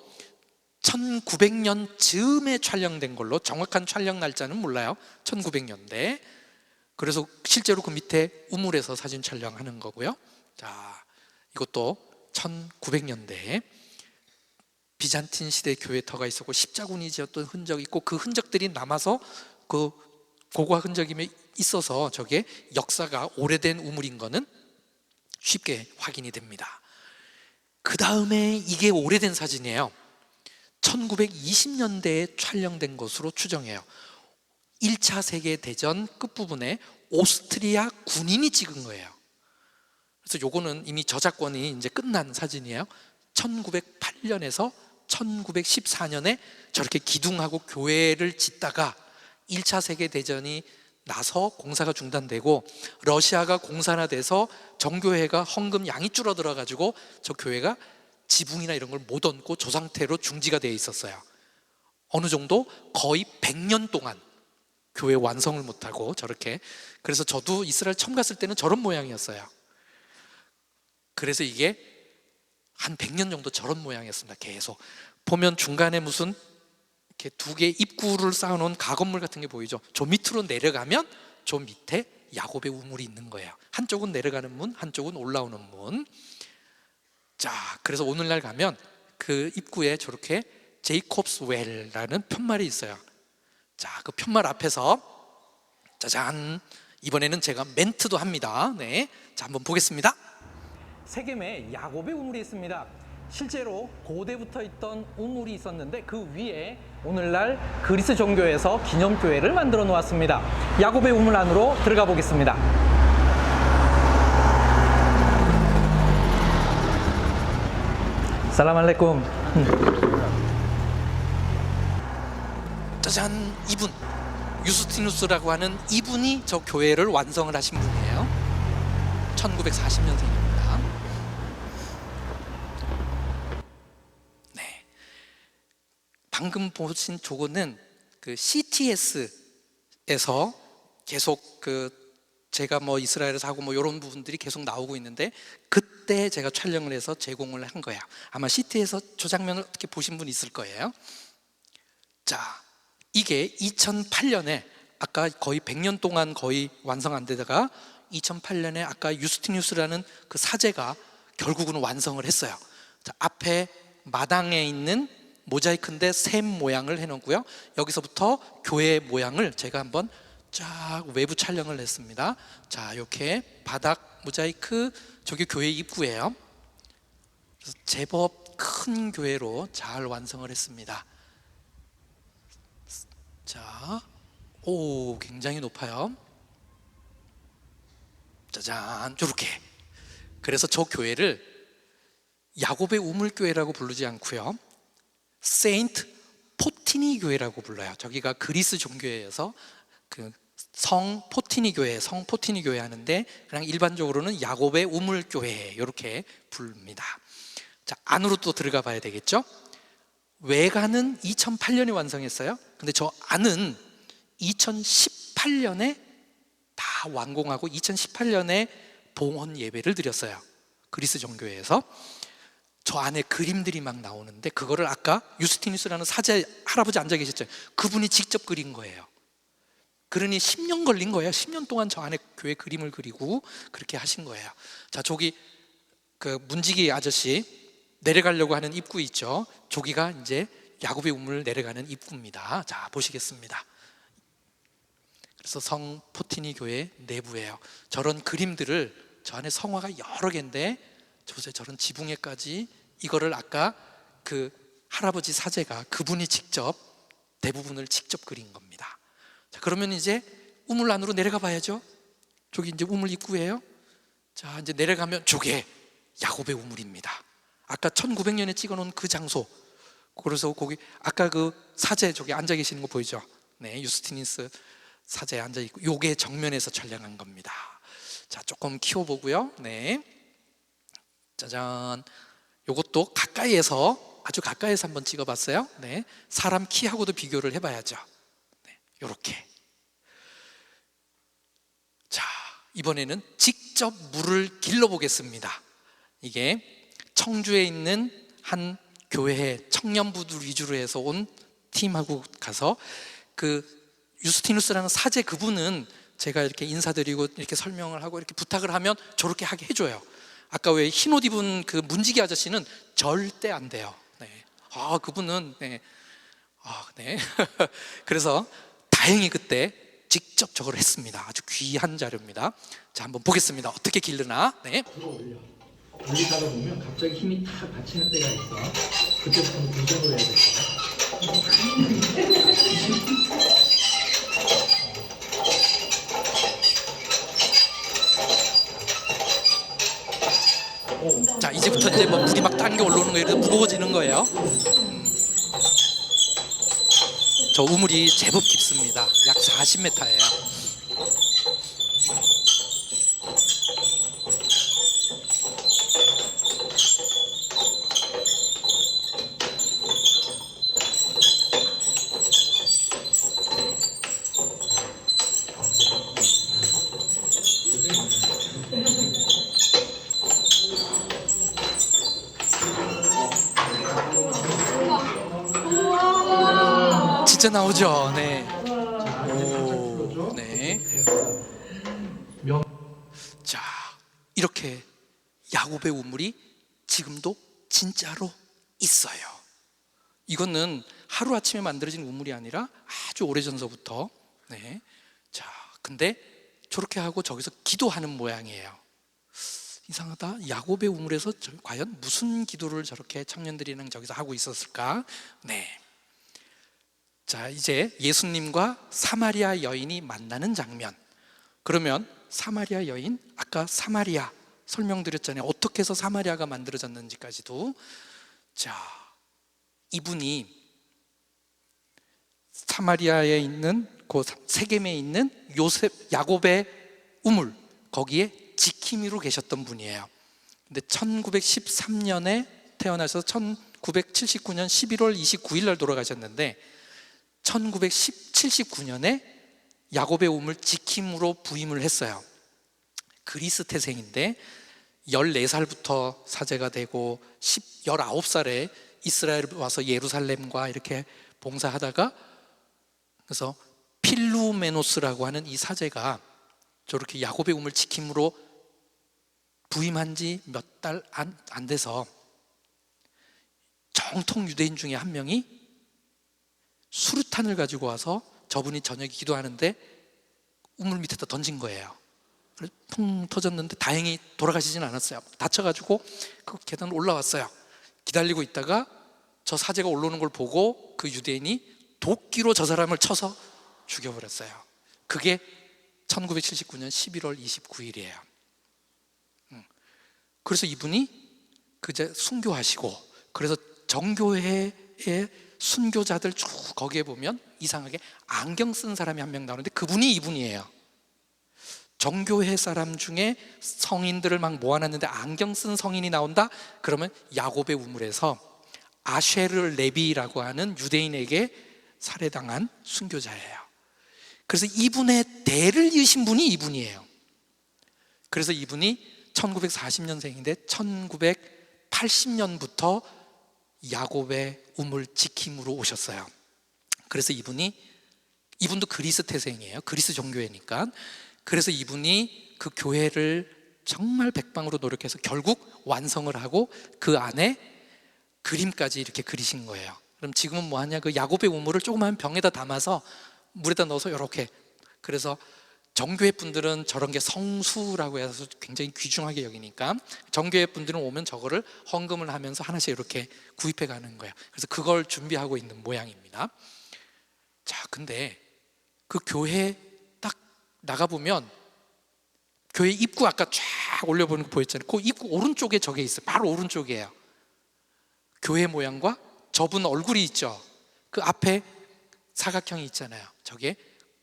1900년 즈음에 촬영된 걸로, 정확한 촬영 날짜는 몰라요. 1900년대. 그래서 실제로 그 밑에 우물에서 사진 촬영하는 거고요. 자, 이것도 1900년대에 비잔틴 시대 교회 터가 있었고 십자군이 지었던 흔적이 있고, 그 흔적들이 남아서 그 고고화 흔적이 있어서 저게 역사가 오래된 우물인 거는 쉽게 확인이 됩니다. 그 다음에 이게 오래된 사진이에요. 1920년대에 촬영된 것으로 추정해요. 1차 세계대전 끝부분에 오스트리아 군인이 찍은 거예요. 그래서 요거는 이미 저작권이 이제 끝난 사진이에요. 1908년에서 1914년에 저렇게 기둥하고 교회를 짓다가 1차 세계대전이 나서 공사가 중단되고 러시아가 공산화돼서 정교회가 헌금 양이 줄어들어 가지고 저 교회가 지붕이나 이런 걸 못 얹고 저 상태로 중지가 되어 있었어요. 어느 정도 거의 100년 동안 교회 완성을 못하고 저렇게. 그래서 저도 이스라엘 처음 갔을 때는 저런 모양이었어요. 그래서 이게 한 100년 정도 저런 모양이었습니다. 계속 보면 중간에 무슨 이렇게 두 개의 입구를 쌓아놓은 가건물 같은 게 보이죠. 저 밑으로 내려가면 저 밑에 야곱의 우물이 있는 거예요. 한쪽은 내려가는 문, 한쪽은 올라오는 문. 자, 그래서 오늘날 가면 그 입구에 저렇게 제이콥스 웰라는 편말이 있어요. 자, 그 편말 앞에서 짜잔, 이번에는 제가 멘트도 합니다. 네, 자, 한번 보겠습니다. 세겜에 야곱의 우물이 있습니다. 실제로 고대부터 있던 우물이 있었는데 그 위에 오늘날 그리스 종교에서 기념교회를 만들어 놓았습니다. 야곱의 우물 안으로 들어가 보겠습니다. 살람 알레쿰. 짜잔, 이분 유스티누스라고 하는 이분이 저 교회를 완성을 하신 분이에요. 1940년생입니다. 네, 방금 보신 저거는 그 CTS에서 계속 그 제가 뭐 이스라엘에서 하고 뭐 이런 부분들이 계속 나오고 있는데, 그때 제가 촬영을 해서 제공을 한 거예요. 아마 CT에서 저 장면을 어떻게 보신 분 있을 거예요. 자, 이게 2008년에 아까 거의 100년 동안 거의 완성 안 되다가 2008년에 아까 유스티니우스라는 그 사제가 결국은 완성을 했어요. 자, 앞에 마당에 있는 모자이크인데 샘 모양을 해놓고요. 여기서부터 교회 모양을 제가 한번 쫙 외부 촬영을 했습니다. 자, 이렇게 바닥 모자이크, 저기 교회 입구예요. 그래서 제법 큰 교회로 잘 완성을 했습니다. 자, 오, 굉장히 높아요. 짜잔, 이렇게. 그래서 저 교회를 야곱의 우물교회라고 부르지 않고요, 세인트 포티니 교회라고 불러요. 저기가 그리스 종교에서 그 성 포티니 교회 하는데, 그냥 일반적으로는 야곱의 우물교회 이렇게 부릅니다. 자, 안으로 또 들어가 봐야 되겠죠. 외관은 2008년에 완성했어요. 근데 저 안은 2018년에 다 완공하고 2018년에 봉헌 예배를 드렸어요. 그리스 종교회에서. 저 안에 그림들이 막 나오는데, 그거를 아까 유스티누스라는 사제 할아버지 앉아 계셨죠. 그분이 직접 그린 거예요. 그러니 10년 걸린 거예요. 10년 동안 저 안에 교회 그림을 그리고 그렇게 하신 거예요. 자, 저기 그 문지기 아저씨 내려가려고 하는 입구 있죠. 저기가 이제 야곱의 우물 내려가는 입구입니다. 자, 보시겠습니다. 그래서 성 포티니 교회 내부예요. 저런 그림들을, 저 안에 성화가 여러 개인데 저런 지붕에까지, 이거를 아까 그 할아버지 사제가, 그분이 직접 대부분을 직접 그린 겁니다. 자, 그러면 이제 우물 안으로 내려가 봐야죠. 저기 이제 우물 입구예요. 자, 이제 내려가면 저게 야곱의 우물입니다. 아까 1900년에 찍어놓은 그 장소. 그래서 거기 아까 그 사제 저기 앉아 계시는 거 보이죠? 네, 유스티니스 사제 앉아 있고, 요게 정면에서 촬영한 겁니다. 자, 조금 키워보고요. 네, 짜잔. 요것도 가까이에서, 아주 가까이에서 한번 찍어봤어요. 네, 사람 키하고도 비교를 해봐야죠. 네, 요렇게. 자, 이번에는 직접 물을 길러보겠습니다. 이게 청주에 있는 한 교회 청년부들 위주로 해서 온 팀하고 가서, 그 유스티누스라는 사제 그분은 제가 이렇게 인사드리고 이렇게 설명을 하고 이렇게 부탁을 하면 저렇게 하게 해줘요. 아까 왜 흰 옷 입은 그 문지기 아저씨는 절대 안 돼요. 네. 아, 그분은 네. 아, 네. 그래서 다행히 그때 직접 저걸 했습니다. 아주 귀한 자료입니다. 자, 한번 보겠습니다. 어떻게 기르나. 네. 올리다가 보면 갑자기 힘이 탁 받치는 때가 있어. 그때부터는 조정을 해야 될 거야. 자, 이제부터 이제 뭐 물이 막 당겨 올라오는 거예요. 무거워지는 거예요. 저 우물이 제법 깊습니다. 약 40m예요. 진짜 나오죠. 네. 오, 네. 자, 이렇게 야곱의 우물이 지금도 진짜로 있어요. 이거는 하루 아침에 만들어진 우물이 아니라 아주 오래전서부터. 네. 자, 근데 저렇게 하고 저기서 기도하는 모양이에요. 이상하다. 야곱의 우물에서 과연 무슨 기도를 저렇게 청년들이랑 저기서 하고 있었을까? 네. 자, 이제 예수님과 사마리아 여인이 만나는 장면. 그러면 사마리아 여인, 아까 사마리아 설명드렸잖아요. 어떻게 해서 사마리아가 만들어졌는지까지도. 자, 이분이 사마리아에 있는 그 세겜에 있는 야곱의 우물, 거기에 지킴이로 계셨던 분이에요. 근데 1913년에 태어나서 1979년 11월 29일 날 돌아가셨는데, 1979년에 야곱의 우물 지킴으로 부임을 했어요. 그리스 태생인데 14살부터 사제가 되고 19살에 이스라엘 와서 예루살렘과 이렇게 봉사하다가, 그래서 필루메노스라고 하는 이 사제가 저렇게 야곱의 우물 지킴으로 부임한 지 몇 달 안 돼서 정통 유대인 중에 한 명이 수류탄을 가지고 와서 저분이 저녁에 기도하는데 우물 밑에다 던진 거예요. 그래서 풍 터졌는데 다행히 돌아가시진 않았어요. 다쳐가지고 그 계단 올라왔어요. 기다리고 있다가 저 사제가 올라오는 걸 보고 그 유대인이 도끼로 저 사람을 쳐서 죽여버렸어요. 그게 1979년 11월 29일이에요. 그래서 이분이 그제 순교하시고, 그래서 정교회의 순교자들 쭉 거기에 보면 이상하게 안경 쓴 사람이 한 명 나오는데 그분이 이분이에요. 정교회 사람 중에 성인들을 막 모아놨는데 안경 쓴 성인이 나온다? 그러면 야곱의 우물에서 아쉐르 레비라고 하는 유대인에게 살해당한 순교자예요. 그래서 이분의 대를 이으신 분이 이분이에요. 그래서 이분이 1940년생인데 1980년부터 야곱의 우물 지킴으로 오셨어요. 그래서 이분도 그리스 태생이에요. 그리스 종교회니까. 그래서 이분이 그 교회를 정말 백방으로 노력해서 결국 완성을 하고 그 안에 그림까지 이렇게 그리신 거예요. 그럼 지금은 뭐 하냐? 그 야곱의 우물을 조그만 병에다 담아서 물에다 넣어서 이렇게, 그래서 정교회 분들은 저런 게 성수라고 해서 굉장히 귀중하게 여기니까 정교회 분들은 오면 저거를 헌금을 하면서 하나씩 이렇게 구입해 가는 거예요. 그래서 그걸 준비하고 있는 모양입니다. 자, 근데 그 교회 딱 나가보면 교회 입구 아까 쫙 올려보는 거 보였잖아요. 그 입구 오른쪽에 저게 있어요. 바로 오른쪽이에요. 교회 모양과 저분 얼굴이 있죠. 그 앞에 사각형이 있잖아요. 저게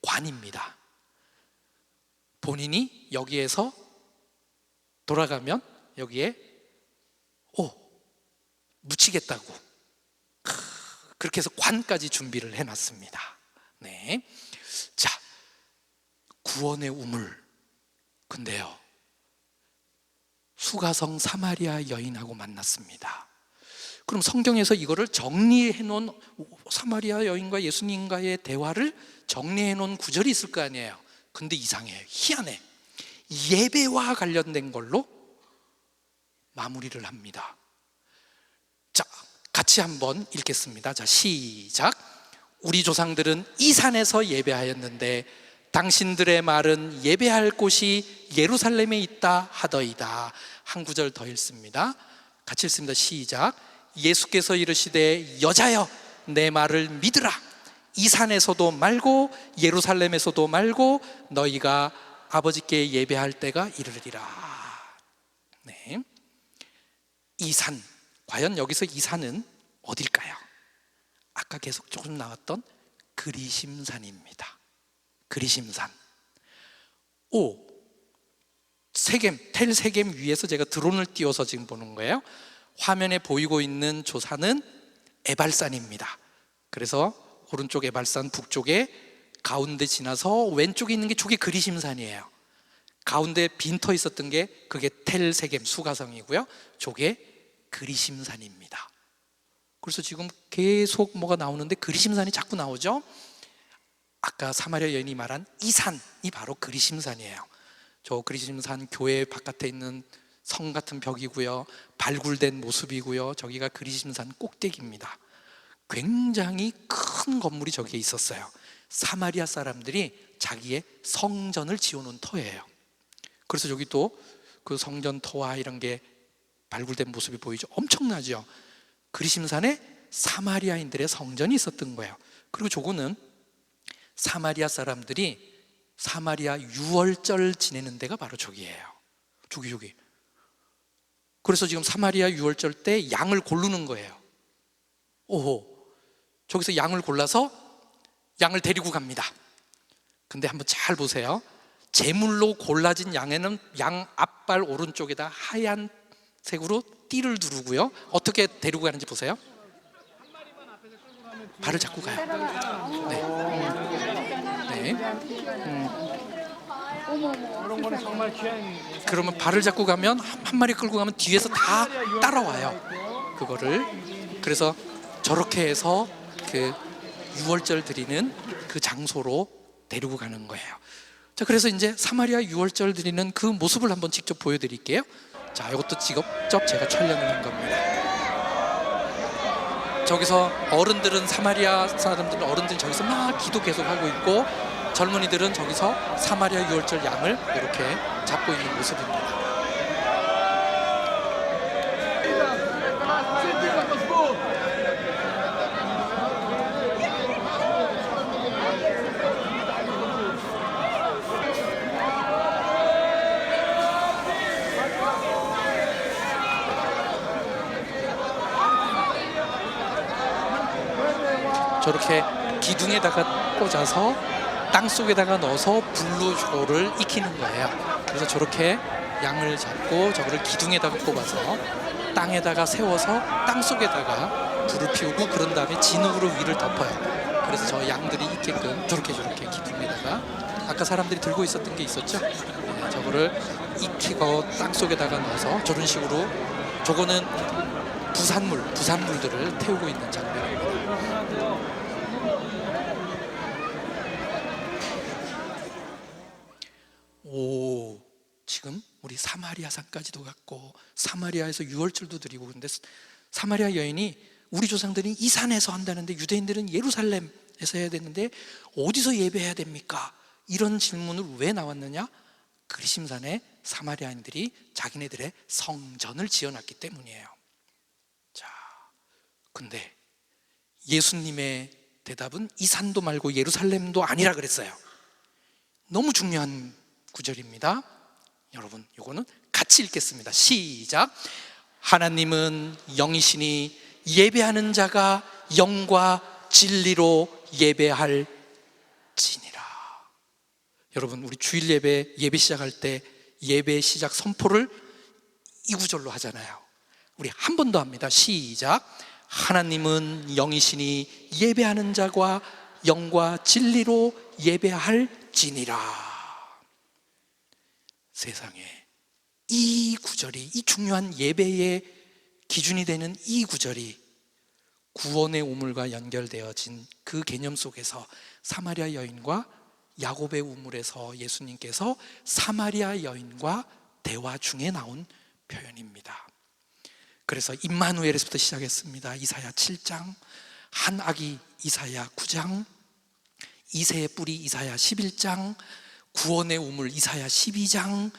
관입니다. 본인이 여기에서 돌아가면 여기에 묻히겠다고 그렇게 해서 관까지 준비를 해놨습니다. 네. 자, 구원의 우물. 근데요, 수가성 사마리아 여인하고 만났습니다. 그럼 성경에서 이거를 정리해 놓은, 사마리아 여인과 예수님과의 대화를 정리해 놓은 구절이 있을 거 아니에요. 근데 이상해요. 희한해. 예배와 관련된 걸로 마무리를 합니다. 자, 같이 한번 읽겠습니다. 자, 시작. 우리 조상들은 이 산에서 예배하였는데 당신들의 말은 예배할 곳이 예루살렘에 있다 하더이다. 한 구절 더 읽습니다. 같이 읽습니다. 시작. 예수께서 이르시되 여자여 내 말을 믿으라. 이 산에서도 말고 예루살렘에서도 말고 너희가 아버지께 예배할 때가 이르리라. 네. 이 산, 과연 여기서 이 산은 어딜까요? 아까 계속 조금 나왔던 그리심산입니다. 그리심산. 텔 세겜 위에서 제가 드론을 띄워서 지금 보는 거예요. 화면에 보이고 있는 조산은 에발산입니다. 그래서 오른쪽 에발산 북쪽에 가운데 지나서 왼쪽에 있는 게 저게 그리심산이에요. 가운데 빈터 있었던 게 그게 텔 세겜 수가성이고요. 저게 그리심산입니다. 그래서 지금 계속 뭐가 나오는데 그리심산이 자꾸 나오죠. 아까 사마리아 여인이 말한 이 산이 바로 그리심산이에요. 저 그리심산 교회 바깥에 있는 성 같은 벽이고요, 발굴된 모습이고요, 저기가 그리심산 꼭대기입니다. 굉장히 큰 건물이 저기에 있었어요. 사마리아 사람들이 자기의 성전을 지어놓은 터예요. 그래서 저기 또 그 성전 터와 이런 게 발굴된 모습이 보이죠. 엄청나죠. 그리심산에 사마리아인들의 성전이 있었던 거예요. 그리고 저거는 사마리아 사람들이 사마리아 유월절 지내는 데가 바로 저기예요. 저기. 그래서 지금 사마리아 유월절 때 양을 고르는 거예요. 저기서 양을 골라서 양을 데리고 갑니다. 근데 한번 잘 보세요. 제물로 골라진 양에는 양 앞발 오른쪽에다 하얀 색으로 띠를 두르고요. 어떻게 데리고 가는지 보세요. 발을 잡고 가요. 네. 그러면 발을 잡고 가면 한 마리 끌고 가면 뒤에서 다 따라와요. 그거를. 그래서 저렇게 해서 그 유월절 드리는 그 장소로 데리고 가는 거예요. 자, 그래서 이제 사마리아 유월절 드리는 그 모습을 한번 직접 보여드릴게요. 자, 이것도 직접 제가 촬영을 한 겁니다. 저기서 어른들은 사마리아 사람들은 어른들 저기서 막 기도 계속하고 있고 젊은이들은 저기서 사마리아 유월절 양을 이렇게 잡고 있는 모습입니다. 저렇게 기둥에다가 꽂아서 땅 속에다가 넣어서 불로 저거를 익히는 거예요. 그래서 저렇게 양을 잡고 저거를 기둥에다가 꼽아서 땅에다가 세워서 땅 속에다가 불을 피우고 그런 다음에 진흙으로 위를 덮어요. 그래서 저 양들이 익게끔 저렇게 기둥에다가 아까 사람들이 들고 있었던 게 있었죠. 네, 저거를 익히고 땅 속에다가 넣어서 저런 식으로 저거는 부산물들을 태우고 있는 장면입니다. 오, 지금 우리 사마리아 산까지도 갔고 사마리아에서 유월절도 드리고 그런데 사마리아 여인이 우리 조상들이 이 산에서 한다는데 유대인들은 예루살렘에서 해야 되는데 어디서 예배해야 됩니까? 이런 질문을 왜 나왔느냐? 그리심산에 사마리아인들이 자기네들의 성전을 지어놨기 때문이에요. 자, 근데 예수님의 대답은 이 산도 말고 예루살렘도 아니라 그랬어요. 너무 중요한 구절입니다. 여러분, 이거는 같이 읽겠습니다. 시작. 하나님은 영이시니 예배하는 자가 영과 진리로 예배할지니라. 여러분, 우리 주일 예배 시작할 때 예배 시작 선포를 이 구절로 하잖아요. 우리 한 번 더 합니다. 시작. 하나님은 영이시니 예배하는 자가 영과 진리로 예배할지니라. 세상에 이 구절이, 이 중요한 예배의 기준이 되는 이 구절이 구원의 우물과 연결되어진 그 개념 속에서 사마리아 여인과 야곱의 우물에서 예수님께서 사마리아 여인과 대화 중에 나온 표현입니다. 그래서 임마누엘에서부터 시작했습니다. 이사야 7장, 한 아기 이사야 9장, 이새의 뿌리 이사야 11장, 구원의 우물 이사야 12장,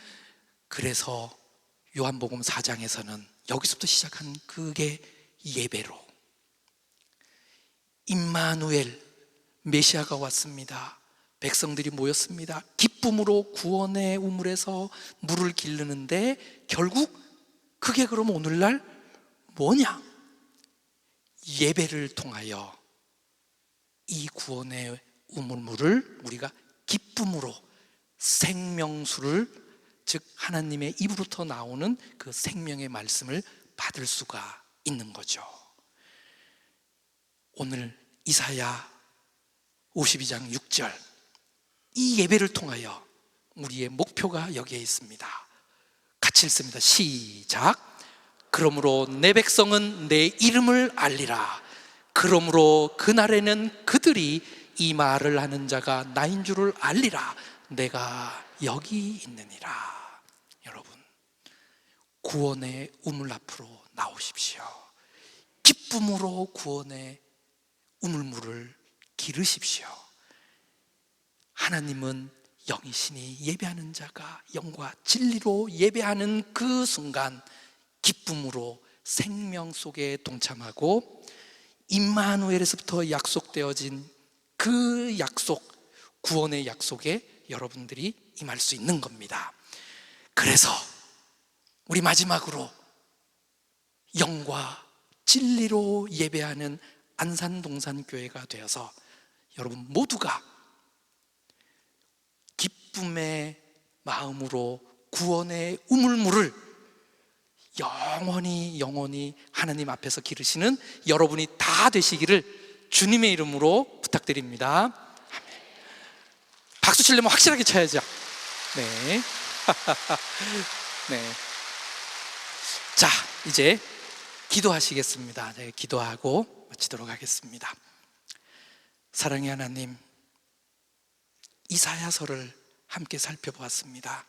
그래서 요한복음 4장에서는 여기서부터 시작한 그게 예배로 임마누엘, 메시아가 왔습니다. 백성들이 모였습니다. 기쁨으로 구원의 우물에서 물을 기르는데 결국 그게 그럼 오늘날 뭐냐? 예배를 통하여 이 구원의 우물물을 우리가 기쁨으로 생명수를, 즉 하나님의 입으로부터 나오는 그 생명의 말씀을 받을 수가 있는 거죠. 오늘 이사야 52장 6절, 이 예배를 통하여 우리의 목표가 여기에 있습니다. 같이 읽습니다. 시작. 그러므로 내 백성은 내 이름을 알리라. 그러므로 그날에는 그들이 이 말을 하는 자가 나인 줄을 알리라. 내가 여기 있느니라. 여러분, 구원의 우물 앞으로 나오십시오. 기쁨으로 구원의 우물물을 기르십시오. 하나님은 영이시니 예배하는 자가 영과 진리로 예배하는 그 순간 기쁨으로 생명 속에 동참하고 임마누엘에서부터 약속되어진 그 약속, 구원의 약속에 여러분들이 임할 수 있는 겁니다. 그래서 우리 마지막으로 영과 진리로 예배하는 안산동산교회가 되어서 여러분 모두가 기쁨의 마음으로 구원의 우물물을 영원히 하나님 앞에서 기르시는 여러분이 다 되시기를 주님의 이름으로 부탁드립니다. 아멘. 박수 치려면 확실하게 쳐야죠. 네. 네. 자, 이제 기도하시겠습니다. 네, 기도하고 마치도록 하겠습니다. 사랑의 하나님, 이사야서를 함께 살펴보았습니다.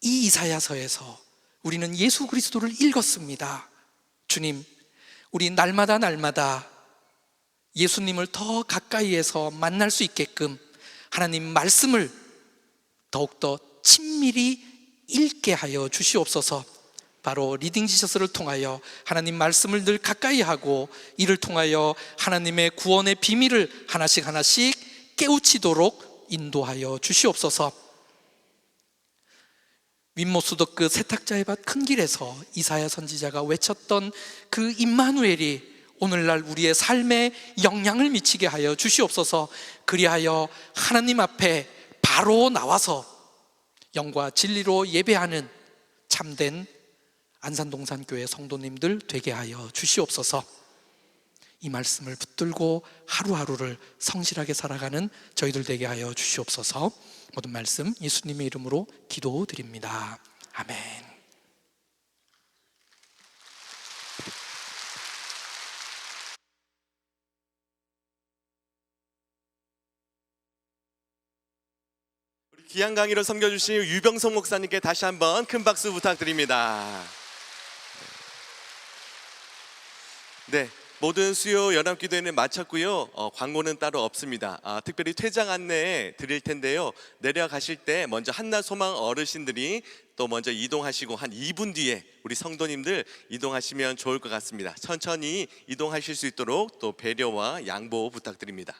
이 이사야서에서 우리는 예수 그리스도를 읽었습니다. 주님, 우리 날마다 예수님을 더 가까이에서 만날 수 있게끔 하나님 말씀을 더욱더 친밀히 읽게 하여 주시옵소서. 바로 리딩 지셔스를 통하여 하나님 말씀을 늘 가까이 하고 이를 통하여 하나님의 구원의 비밀을 하나씩 깨우치도록 인도하여 주시옵소서. 윗모수도 그 세탁자의 밭 큰 길에서 이사야 선지자가 외쳤던 그 임마누엘이 오늘날 우리의 삶에 영향을 미치게 하여 주시옵소서. 그리하여 하나님 앞에 바로 나와서 영과 진리로 예배하는 참된 안산동산교회 성도님들 되게 하여 주시옵소서. 이 말씀을 붙들고 하루하루를 성실하게 살아가는 저희들 되게 하여 주시옵소서. 모든 말씀 예수님의 이름으로 기도드립니다. 아멘. 귀한 강의로 섬겨주신 유병성 목사님께 다시 한번 큰 박수 부탁드립니다. 네, 모든 수요 연합기도회는 마쳤고요. 광고는 따로 없습니다. 특별히 퇴장 안내 드릴 텐데요. 내려가실 때 먼저 한나소망 어르신들이 또 먼저 이동하시고 한 2분 뒤에 우리 성도님들 이동하시면 좋을 것 같습니다. 천천히 이동하실 수 있도록 또 배려와 양보 부탁드립니다.